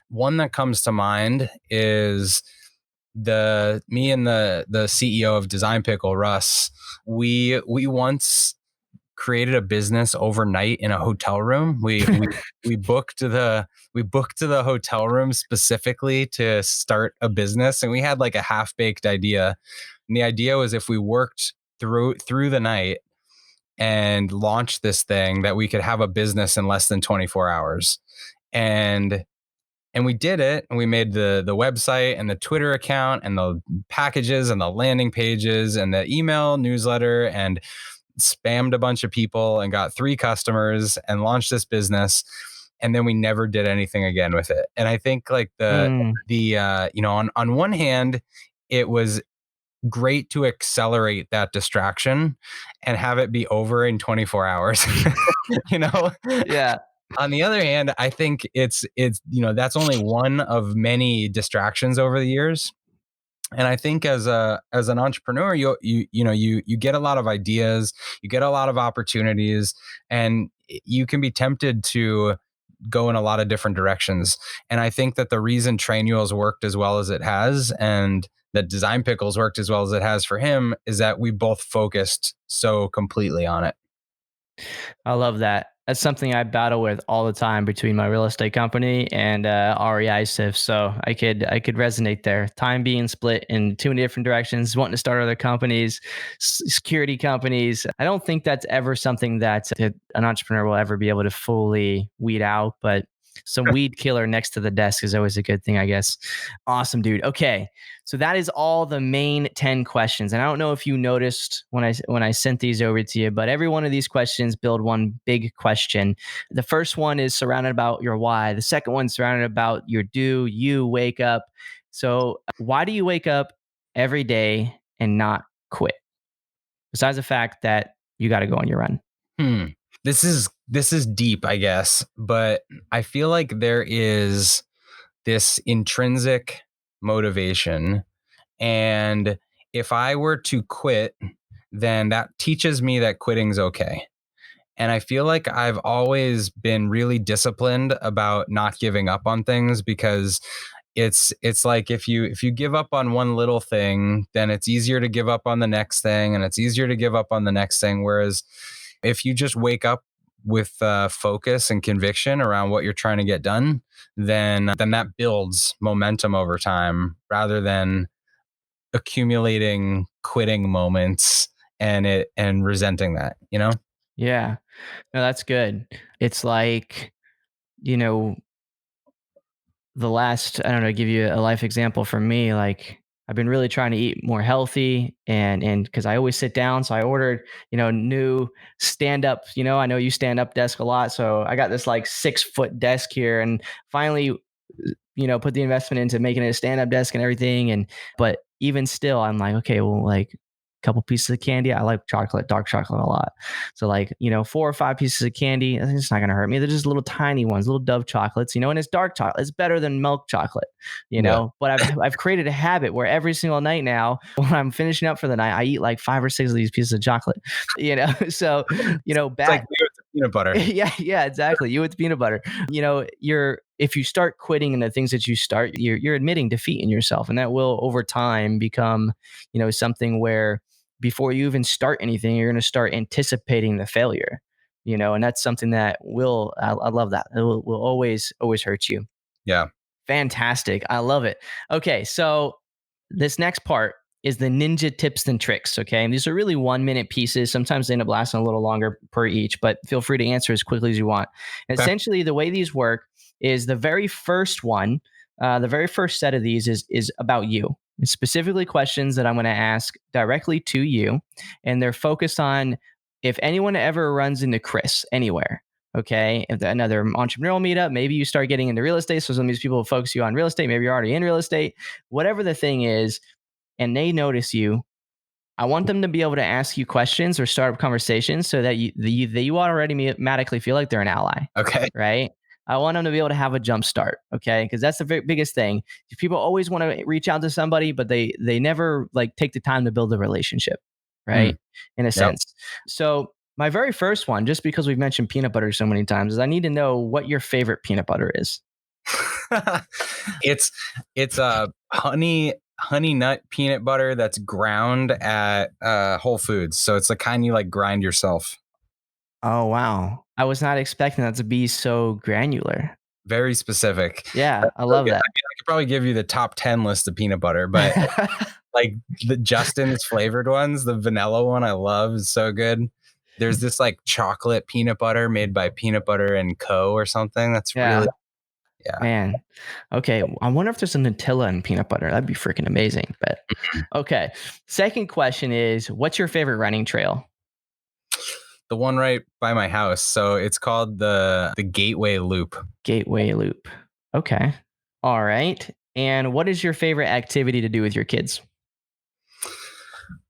C: One that comes to mind is me and the CEO of Design Pickle, Russ. We once created a business overnight in a hotel room. We booked the hotel room specifically to start a business, and we had like a half-baked idea. And the idea was, if we worked through the night and launched this thing, that we could have a business in less than 24 hours. And we did it, and we made the website and the Twitter account and the packages and the landing pages and the email newsletter, and spammed a bunch of people and got 3 customers and launched this business. And then we never did anything again with it. And I think like on one hand, it was great to accelerate that distraction and have it be over in 24 hours.
B: Yeah.
C: On the other hand, I think it's that's only one of many distractions over the years. And I think as an entrepreneur, you get a lot of ideas, you get a lot of opportunities, and you can be tempted to go in a lot of different directions. And I think that the reason Trainual's worked as well as it has, and that Design Pickles worked as well as it has for him, is that we both focused so completely on it.
B: I love that. That's something I battle with all the time between my real estate company and REI SIF. So I could resonate there. Time being split in too many different directions, wanting to start other companies, security companies. I don't think that's ever something that an entrepreneur will ever be able to fully weed out, but some weed killer next to the desk is always a good thing, I guess. Awesome, dude. Okay. So that is all the main 10 questions. And I don't know if you noticed when I sent these over to you, but every one of these questions build one big question. The first one is surrounded about your why. The second one surrounded about your do. You wake up. So why do you wake up every day and not quit? Besides the fact that you got to go on your run.
C: This is deep, I guess, but I feel like there is this intrinsic motivation. And if I were to quit, then that teaches me that quitting's okay. And I feel like I've always been really disciplined about not giving up on things, because it's like, if you give up on one little thing, then it's easier to give up on the next thing, and it's easier to give up on the next thing. Whereas if you just wake up with focus and conviction around what you're trying to get done, then that builds momentum over time, rather than accumulating quitting moments and resenting that.
B: Yeah. No, that's good. It's like, you know, the last, I don't know, give you a life example for me, like I've been really trying to eat more healthy and because I always sit down. So I ordered, new stand up, I know you stand up desk a lot. So I got this like 6 foot desk here and finally, put the investment into making it a stand up desk and everything. But even still, I'm like, okay, well, like a couple pieces of candy. I like chocolate, dark chocolate a lot. So like, 4 or 5 pieces of candy, it's not going to hurt me. They're just little tiny ones, little Dove chocolates, and it's dark chocolate. It's better than milk chocolate,
C: Yeah.
B: but I've created a habit where every single night now, when I'm finishing up for the night, I eat like 5 or 6 of these pieces of chocolate, so,
C: It's like me with the peanut butter.
B: yeah, exactly. You with peanut butter. If you start quitting in the things that you start, you're admitting defeat in yourself, and that will over time become, something where before you even start anything, you're going to start anticipating the failure, and that's something that I love that. It will always hurt you.
C: Yeah.
B: Fantastic. I love it. Okay. So this next part is the ninja tips and tricks. Okay. And these are really 1 minute pieces. Sometimes they end up lasting a little longer per each, but feel free to answer as quickly as you want. And essentially, the way these work is the very first one, the very first set of these is about you. It's specifically questions that I'm going to ask directly to you. And they're focused on if anyone ever runs into Chris anywhere. Okay. If another entrepreneurial meetup, maybe you start getting into real estate. So some of these people will focus you on real estate. Maybe you're already in real estate, whatever the thing is, and they notice you. I want them to be able to ask you questions or start up conversations so that you already automatically feel like they're an ally.
C: Okay.
B: Right. I want them to be able to have a jump start. Okay. Because that's the very biggest thing. People always want to reach out to somebody, but they never like take the time to build a relationship. Right. In a sense. So my very first one, just because we've mentioned peanut butter so many times, is I need to know what your favorite peanut butter is.
C: It's a honey nut peanut butter that's ground at Whole Foods. So it's the kind you like grind yourself.
B: Oh, wow. I was not expecting that to be so granular.
C: Very specific.
B: Yeah, I love that.
C: I mean, I could probably give you the top 10 list of peanut butter, but like the Justin's flavored ones, the vanilla one I love is so good. There's this like chocolate peanut butter made by Peanut Butter and Co. or something. That's really,
B: Man. Okay. I wonder if there's a Nutella in peanut butter. That'd be freaking amazing. But okay. Second question is, what's your favorite running trail?
C: The one right by my house. So it's called the Gateway Loop.
B: Gateway Loop. Okay. All right. And what is your favorite activity to do with your kids?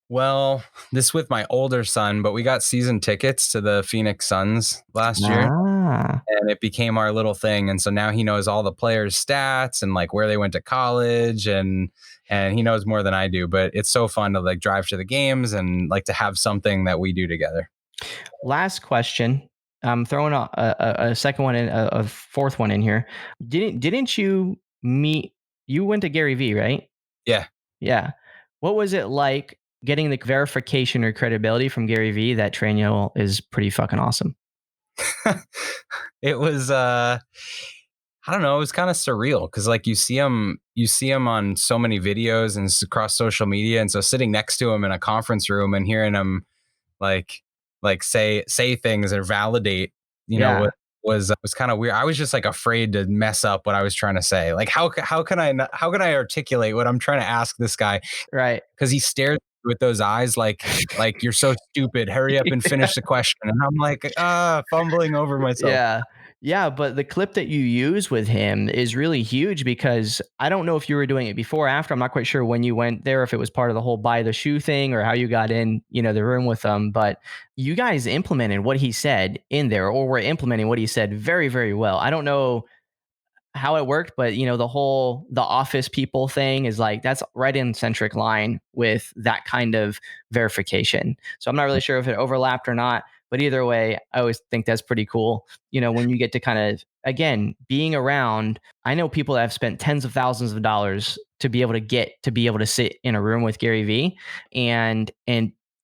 C: Well, this with my older son, but we got season tickets to the Phoenix Suns last year, and it became our little thing. And so now he knows all the players' stats and like where they went to college, and he knows more than I do. But it's so fun to like drive to the games and like to have something that we do together.
B: Last question. I'm throwing a second one in, a fourth one in here. Didn't you meet? You went to Gary Vee, right?
C: Yeah.
B: Yeah. What was it like getting the verification or credibility from Gary Vee that Trainual is pretty fucking awesome?
C: It was I don't know, it was kind of surreal because like you see him on so many videos and across social media, and so sitting next to him in a conference room and hearing him like say things or validate, what was kind of weird. I was just like afraid to mess up what I was trying to say. Like how can I articulate what I'm trying to ask this guy?
B: Right.
C: Because he stares with those eyes like you're so stupid, hurry up and finish the question. And I'm like fumbling over myself.
B: Yeah, but the clip that you use with him is really huge because I don't know if you were doing it before or after. I'm not quite sure when you went there, if it was part of the whole buy the shoe thing or how you got in, the room with them. But you guys implemented what he said in there, or were implementing what he said very, very well. I don't know how it worked, but the office people thing is like, that's right in centric line with that kind of verification. So I'm not really sure if it overlapped or not, but either way, I always think that's pretty cool. When you get to kind of, again, being around, I know people that have spent tens of thousands of dollars to be able to sit in a room with Gary Vee, and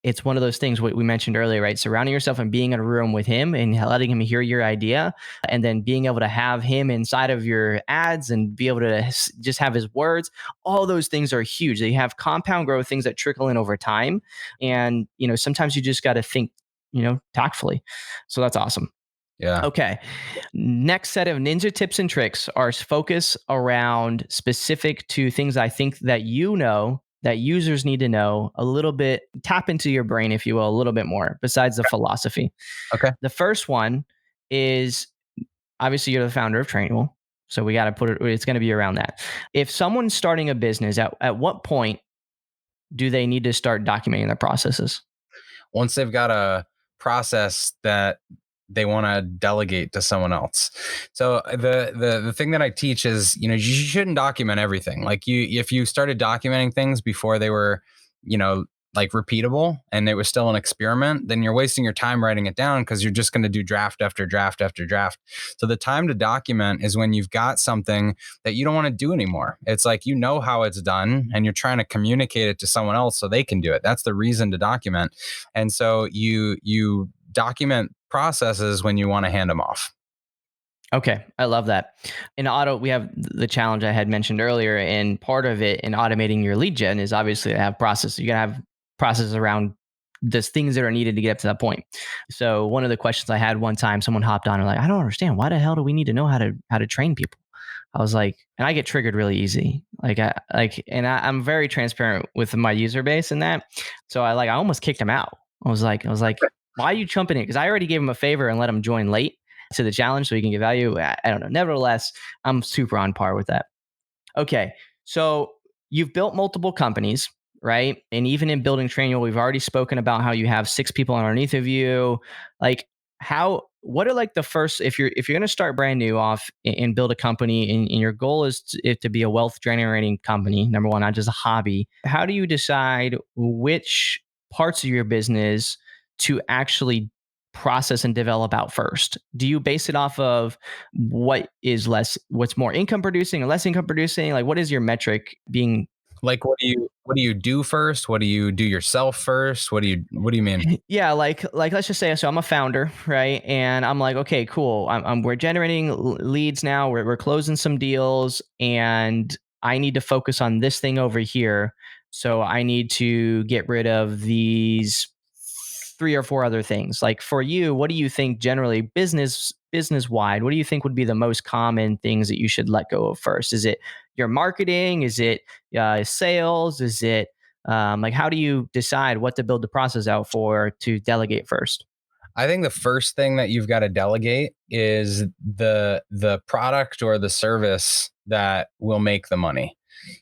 B: it's one of those things what we mentioned earlier, right? Surrounding yourself and being in a room with him and letting him hear your idea, and then being able to have him inside of your ads and be able to just have his words. All those things are huge. They have compound growth, things that trickle in over time. And, sometimes you just got to think, tactfully. So that's awesome.
C: Yeah.
B: Okay. Next set of ninja tips and tricks are focus around specific to things I think that that users need to know a little bit, tap into your brain, if you will, a little bit more besides the philosophy.
C: Okay.
B: The first one is obviously you're the founder of Trainual. So we got to it's going to be around that. If someone's starting a business, at what point do they need to start documenting their processes?
C: Once they've got a process that they want to delegate to someone else. So the thing that I teach is, you shouldn't document everything. Like if you started documenting things before they were, like repeatable and it was still an experiment, then you're wasting your time writing it down because you're just going to do draft after draft after draft. So the time to document is when you've got something that you don't want to do anymore. It's like, how it's done and you're trying to communicate it to someone else so they can do it. That's the reason to document. And so you document processes when you want to hand them off.
B: Okay, I love that. In auto, we have the challenge I had mentioned earlier, and part of it in automating your lead gen is obviously to have processes. You gotta have processes around the things that are needed to get up to that point. So one of the questions I had one time, someone hopped on and like, I don't understand, why the hell do we need to know how to train people? I was like, and I get triggered really easy. I'm very transparent with my user base in that. So I almost kicked him out. I was like, why are you jumping in? Because I already gave him a favor and let him join late to the challenge so he can get value. I don't know. Nevertheless, I'm super on par with that. Okay. So you've built multiple companies, right? And even in building Trainual, we've already spoken about how you have 6 people underneath of you. What are the first, if you're going to start brand new off and build a company and your goal is to be a wealth generating company, number one, not just a hobby, how do you decide which parts of your business to actually process and develop out first? Do you base it off of what's more income producing or less income producing? What is your metric being?
C: Like, what do you do first? What do you do yourself first? What do you mean?
B: Yeah, let's just say, so I'm a founder, right? And I'm like, okay, cool. We're generating leads now. We're closing some deals, and I need to focus on this thing over here. So I need to get rid of these 3 or 4 other things. Like for you, what do you think generally business wide? What do you think would be the most common things that you should let go of first? Is it your marketing? Is it sales? Is it how do you decide what to build the process out for to delegate first?
C: I think the first thing that you've got to delegate is the product or the service that will make the money.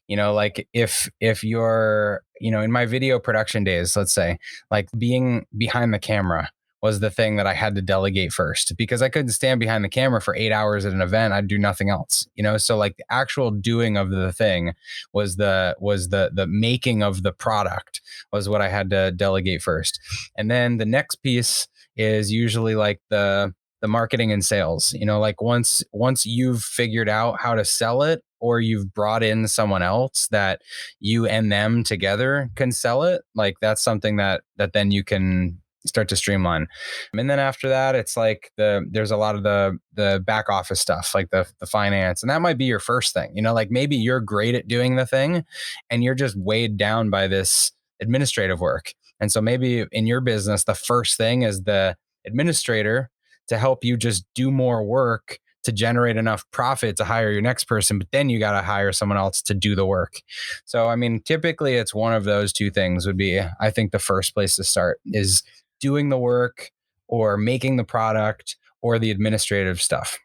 C: Like if you're, in my video production days, let's say, like being behind the camera was the thing that I had to delegate first because I couldn't stand behind the camera for 8 hours at an event. I'd do nothing else, so like the actual doing of the thing was the making of the product was what I had to delegate first. And then the next piece is usually like the marketing and sales, like once you've figured out how to sell it, or you've brought in someone else that you and them together can sell it, like that's something that then you can start to streamline. And then after that, it's like there's a lot of the back office stuff, like the finance, and that might be your first thing. Like maybe you're great at doing the thing and you're just weighed down by this administrative work. And so maybe in your business, the first thing is the administrator to help you just do more work to generate enough profit to hire your next person, but then you got to hire someone else to do the work. So, I mean, typically it's one of those two things would be, I think the first place to start is doing the work or making the product or the administrative stuff.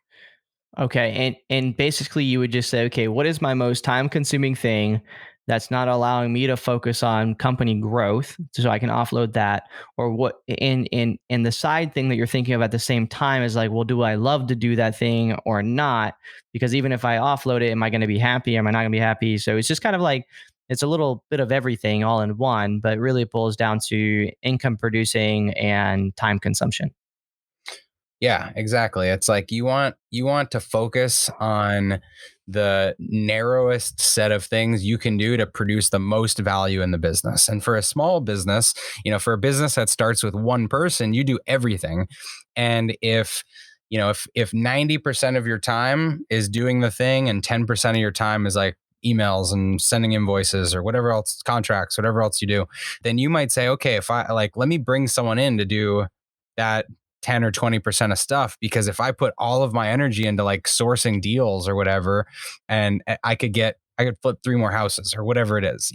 B: Okay. And basically you would just say, okay, what is my most time consuming thing that's not allowing me to focus on company growth so I can offload that? Or what and the side thing that you're thinking of at the same time is like, well, do I love to do that thing or not? Because even if I offload it, am I going to be happy? Am I not going to be happy? So it's just kind of like it's a little bit of everything all in one, but really it boils down to income producing and time consumption.
C: Yeah, exactly. It's like you want to focus on the narrowest set of things you can do to produce the most value in the business. And for a small business, for a business that starts with one person, you do everything. And if 90% of your time is doing the thing and 10% of your time is like emails and sending invoices or whatever else, contracts, whatever else you do, then you might say, okay, if I let me bring someone in to do that 10 or 20% of stuff, because if I put all of my energy into like sourcing deals or whatever, and I could flip 3 more houses or whatever it is,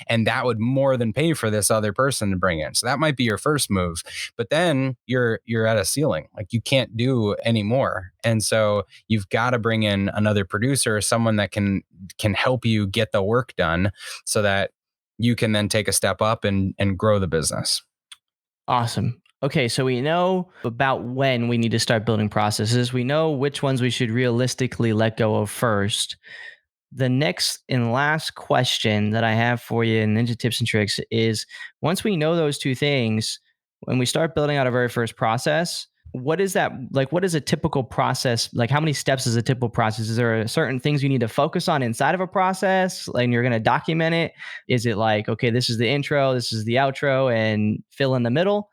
C: and that would more than pay for this other person to bring in. So that might be your first move, but then you're at a ceiling, like you can't do any more. And so you've got to bring in another producer, someone that can help you get the work done so that you can then take a step up and grow the business.
B: Awesome. Okay, so we know about when we need to start building processes. We know which ones we should realistically let go of first. The next and last question that I have for you in Ninja Tips and Tricks is, once we know those two things, when we start building out our very first process, what is that like? What is a typical process? Like, how many steps is a typical process? Is there certain things you need to focus on inside of a process? Like, you're going to document it? Is it like, okay, this is the intro, this is the outro, and fill in the middle?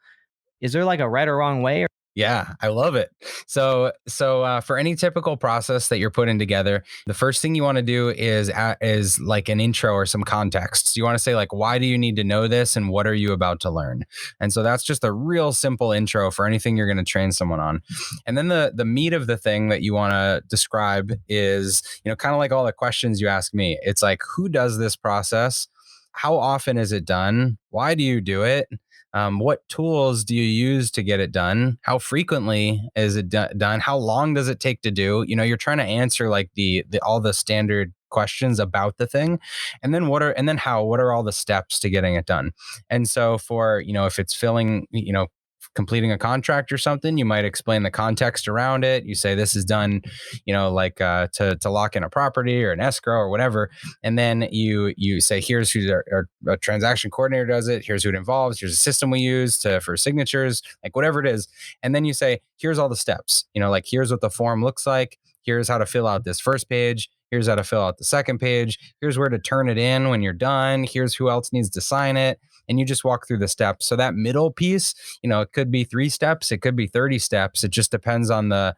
B: Is there like a right or wrong way?
C: Yeah, I love it. So for any typical process that you're putting together, the first thing you want to do is like an intro or some context. So you want to say like, why do you need to know this, and what are you about to learn? And so that's just a real simple intro for anything you're going to train someone on. And then the meat of the thing that you want to describe is, kind of like all the questions you ask me. It's like, who does this process? How often is it done? Why do you do it? What tools do you use to get it done? How frequently is it done? How long does it take to do? You're trying to answer like the all the standard questions about the thing. And then what are all the steps to getting it done? And so for, if it's completing a contract or something, you might explain the context around it. You say this is done, to lock in a property or an escrow or whatever. And then you say, here's who our transaction coordinator does it. Here's who it involves. Here's a system we use for signatures, like whatever it is. And then you say, here's all the steps, like here's what the form looks like. Here's how to fill out this first page. Here's how to fill out the second page. Here's where to turn it in when you're done. Here's who else needs to sign it. And you just walk through the steps. So that middle piece, it could be 3 steps. It could be 30 steps. It just depends on the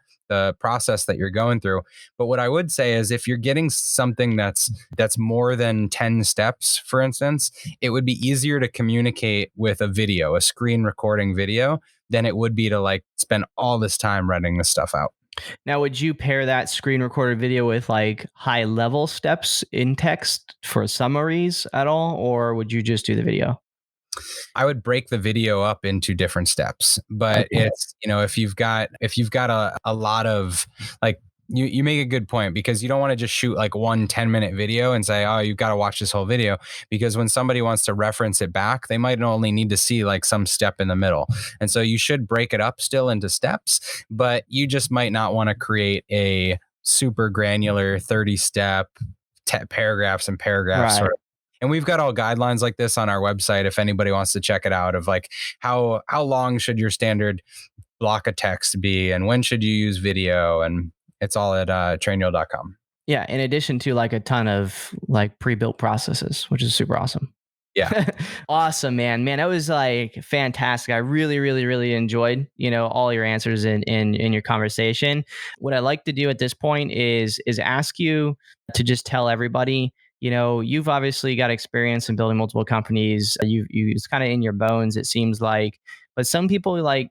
C: process that you're going through. But what I would say is, if you're getting something that's more than 10 steps, for instance, it would be easier to communicate with a video, a screen recording video, than it would be to like spend all this time writing this stuff out.
B: Now, would you pair that screen recorded video with like high level steps in text for summaries at all? Or would you just do the video?
C: I would break the video up into different steps, but it's, if you've got a lot of like, you make a good point, because you don't want to just shoot like 1 10-minute video and say, oh, you've got to watch this whole video, because when somebody wants to reference it back, they might only need to see like some step in the middle. And so you should break it up still into steps, but you just might not want to create a super granular 30-step paragraphs and paragraphs
B: Right.
C: sort of. And we've got all guidelines like this on our website if anybody wants to check it out, of like how long should your standard block of text be, and when should you use video, and it's all at Trainual.com.
B: Yeah, in addition to like a ton of like pre-built processes, which is super awesome.
C: Yeah.
B: Awesome, man. Man, that was like fantastic. I really, really, really enjoyed, all your answers in your conversation. What I like to do at this point is ask you to just tell everybody, you've obviously got experience in building multiple companies. It's kind of in your bones, it seems like. But some people, like,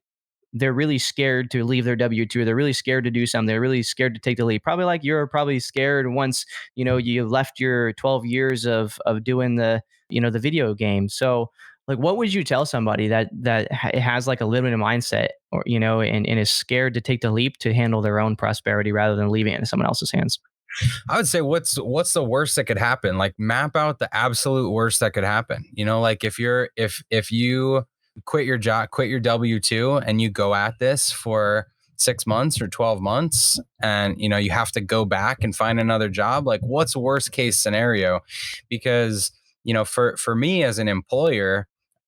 B: they're really scared to leave their W-2. They're really scared to do something. They're really scared to take the leap. Probably like you're probably scared once, you left your 12 years of doing the video game. So like, what would you tell somebody that has like a limited mindset, or, and is scared to take the leap to handle their own prosperity rather than leaving it in someone else's hands?
C: I would say, what's the worst that could happen? Like, map out the absolute worst that could happen. Like if you quit your job, quit your W-2, and you go at this for 6 months or 12 months, and you have to go back and find another job, like what's worst case scenario? Because for me as an employer,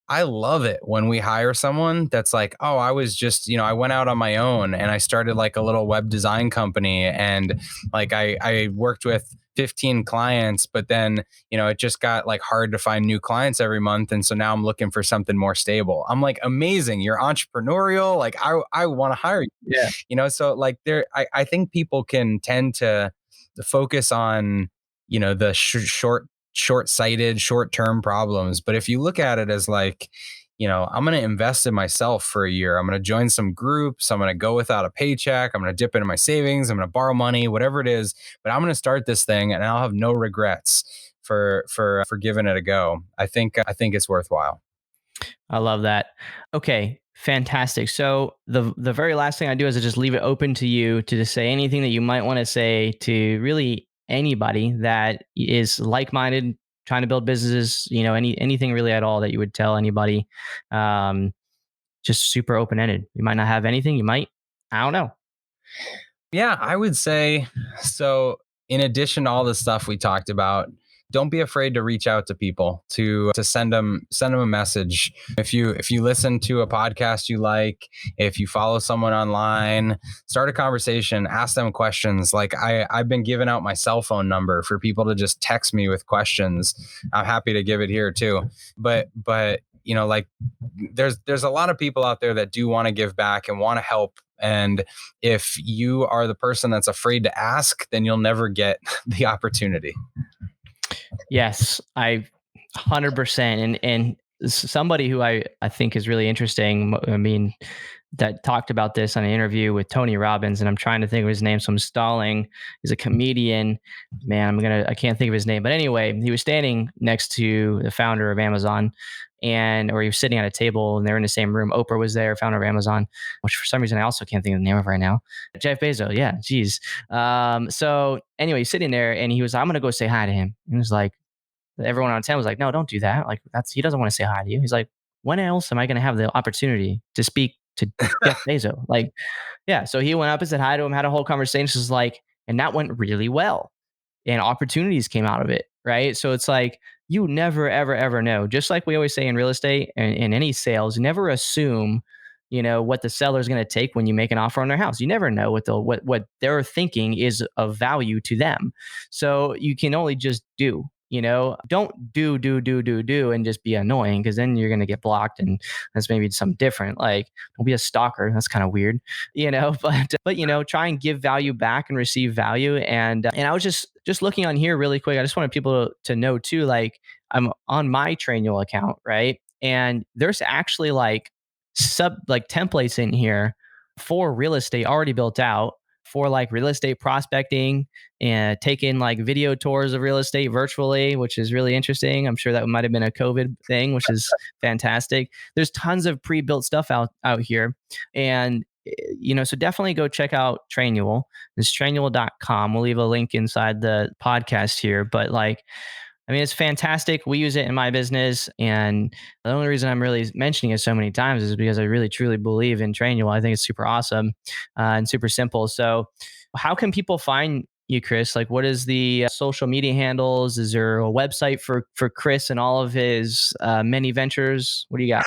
C: I love it when we hire someone that's like, oh, I was just, I went out on my own and I started like a little web design company, and like I worked with 15 clients, but then, it just got like hard to find new clients every month. And so now I'm looking for something more stable. I'm like, amazing. You're entrepreneurial. Like I want to hire you.
B: Yeah.
C: So like I think people can tend to focus on, the short-sighted, short-term problems. But if you look at it as like, I'm going to invest in myself for a year. I'm going to join some groups. I'm going to go without a paycheck. I'm going to dip into my savings. I'm going to borrow money, whatever it is, but I'm going to start this thing and I'll have no regrets for giving it a go. I think it's worthwhile.
B: I love that. Okay, fantastic. So the very last thing I do is I just leave it open to you to just say anything that you might want to say to really anybody that is like-minded, trying to build businesses, anything really at all that you would tell anybody. Just super open-ended. You might not have anything, you might, I don't know.
C: Yeah, I would say so. In addition to all the stuff we talked about, don't be afraid to reach out to people, to send them a message. If you listen to a podcast you like, if you follow someone online, start a conversation, ask them questions. Like I've been giving out my cell phone number for people to just text me with questions. I'm happy to give it here too. But like there's a lot of people out there that do want to give back and want to help. And if you are the person that's afraid to ask, then you'll never get the opportunity.
B: Yes, I 100%. And somebody who I think is really interesting, I mean, that talked about this on an interview with Tony Robbins, and I'm trying to think of his name, so I'm stalling. He's a comedian. Man, I can't think of his name. But anyway, he was standing next to the founder of Amazon, or he was sitting at a table and they're in the same room. Oprah was there, founder of Amazon, which for some reason I also can't think of the name of right now. Jeff Bezos. Yeah. Geez. So anyway, he's sitting there and he was, I'm going to go say hi to him. And he was like, everyone on 10 was like, no, don't do that. Like he doesn't want to say hi to you. He's like, when else am I going to have the opportunity to speak to Jeff Bezos? Like, yeah. So he went up and said hi to him, had a whole conversation. And that went really well. And opportunities came out of it. Right. So it's like, you never, ever, ever know. Just like we always say in real estate and in any sales, never assume, what the seller is going to take when you make an offer on their house. You never know what they're thinking is of value to them. So you can only just do. Don't do and just be annoying, because then you're going to get blocked, and that's maybe something different. Like, don't be a stalker. That's kind of weird, but try and give value back and receive value. And I was just looking on here really quick. I just wanted people to know too, like I'm on my Trainual account, right? And there's actually like templates in here for real estate already built out, for like real estate prospecting and taking like video tours of real estate virtually, which is really interesting. I'm sure that might have been a COVID thing, which is fantastic. There's tons of pre-built stuff out here. And, so definitely go check out Trainual. It's trainual.com. We'll leave a link inside the podcast here, but it's fantastic. We use it in my business. And the only reason I'm really mentioning it so many times is because I really, truly believe in Trainual. I think it's super awesome and super simple. So how can people find you, Chris? Like, what is the social media handles? Is there a website for Chris and all of his many ventures? What do you got?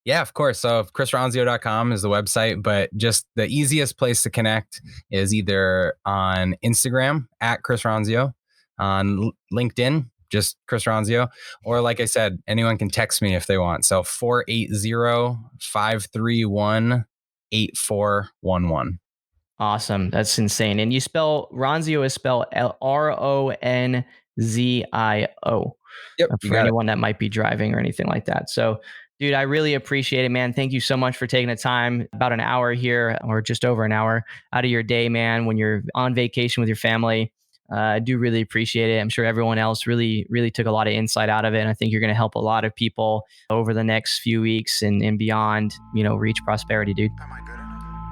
C: Yeah, of course. So chrisronzio.com is the website, but just the easiest place to connect is either on Instagram at Chris Ronzio, on LinkedIn, just Chris Ronzio, or like I said, anyone can text me if they want. So 480-531-8411.
B: Awesome. That's insane. And you spell Ronzio is spelled Ronzio.
C: Yep.
B: For anyone that might be driving or anything like that. So, dude, I really appreciate it, man. Thank you so much for taking the time, about an hour here, or just over an hour out of your day, man, when you're on vacation with your family. I do really appreciate it. I'm sure everyone else really, really took a lot of insight out of it. And I think you're going to help a lot of people over the next few weeks and beyond, reach prosperity, dude.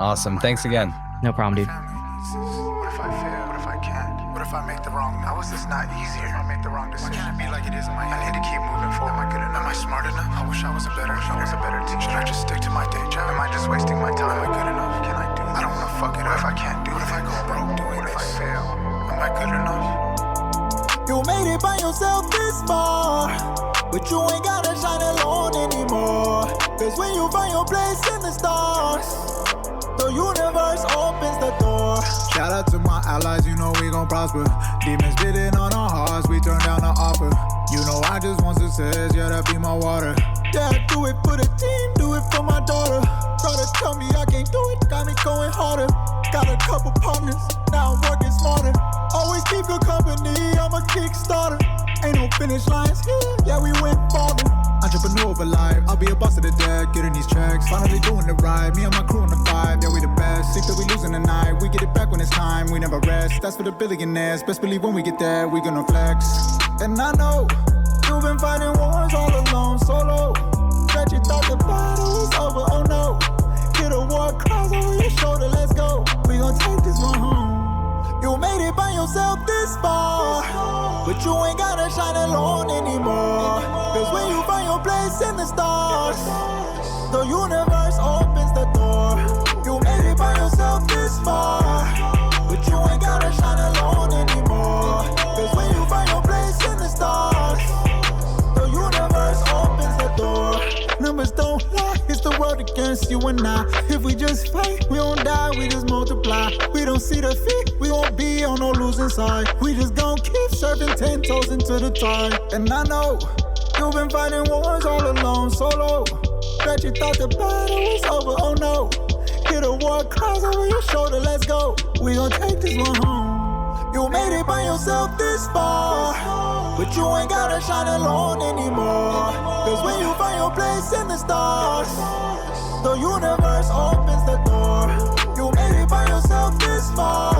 C: Awesome. Thanks again.
B: No problem, dude.
A: What if I fail? What if I can't? What if I make the wrong? How is this not easier? I make the wrong decision. Why can't it be like it is in my head? I need to keep moving forward. Am I good enough? Am I smart enough? I wish I was a better teacher. Should I just stick to my day job? Am I just wasting my time? Am I good enough? Can I do it? I don't want to fuck it up. What if I can't do it? What if I go broke doing it? What if I fail? Am I good enough?
D: You made it by yourself this far, but you ain't gotta shine alone anymore. Cause when you find your place in the stars, the universe opens the door. Shout out to my allies, we gon' prosper. Demons bidding on our hearts, we turn down the offer. I just want success, yeah, that be my water. Yeah, I do it for the team, do it for my daughter. Try to tell me I can't do it, got me going harder. Got a couple partners, now I'm working smarter. Always keep good company, I'm a kickstarter. Ain't no finish lines here, yeah, we went farther. Entrepreneur for life, I'll be a boss of the deck, getting these checks. Finally doing the right, me and my crew on the 5, yeah we the best. Think that we losing the night, we get it back when it's time, we never rest. That's for the billionaires, best believe when we get there, we gonna flex. And I know, you've been fighting wars all alone, solo. Bet you thought the battle was over, oh no. Get a war cross over your shoulder, let's go. We gon' take this one home. You made it by yourself this far, but you ain't gotta shine alone anymore. Cause when you find your place in the stars, the universe opens the door. You made it by yourself this far, but you ain't gotta shine alone anymore. Cause when you find your place in the stars, the universe opens the door. Numbers don't lie, it's the world against you and I. If we just fight, we don't die, we just multiply. We don't see defeat, we won't be on no losing side. We just gon' keep serving 10 toes into the tide. And I know, you've been fighting wars all alone, solo. Bet you thought the battle was over, oh no. Get a war cross over your shoulder, let's go. We gon' take this one home. You made it by yourself this far, but you ain't gotta shine alone anymore. Cause when you find your place in the stars, the universe opens the door. You made it by yourself this far,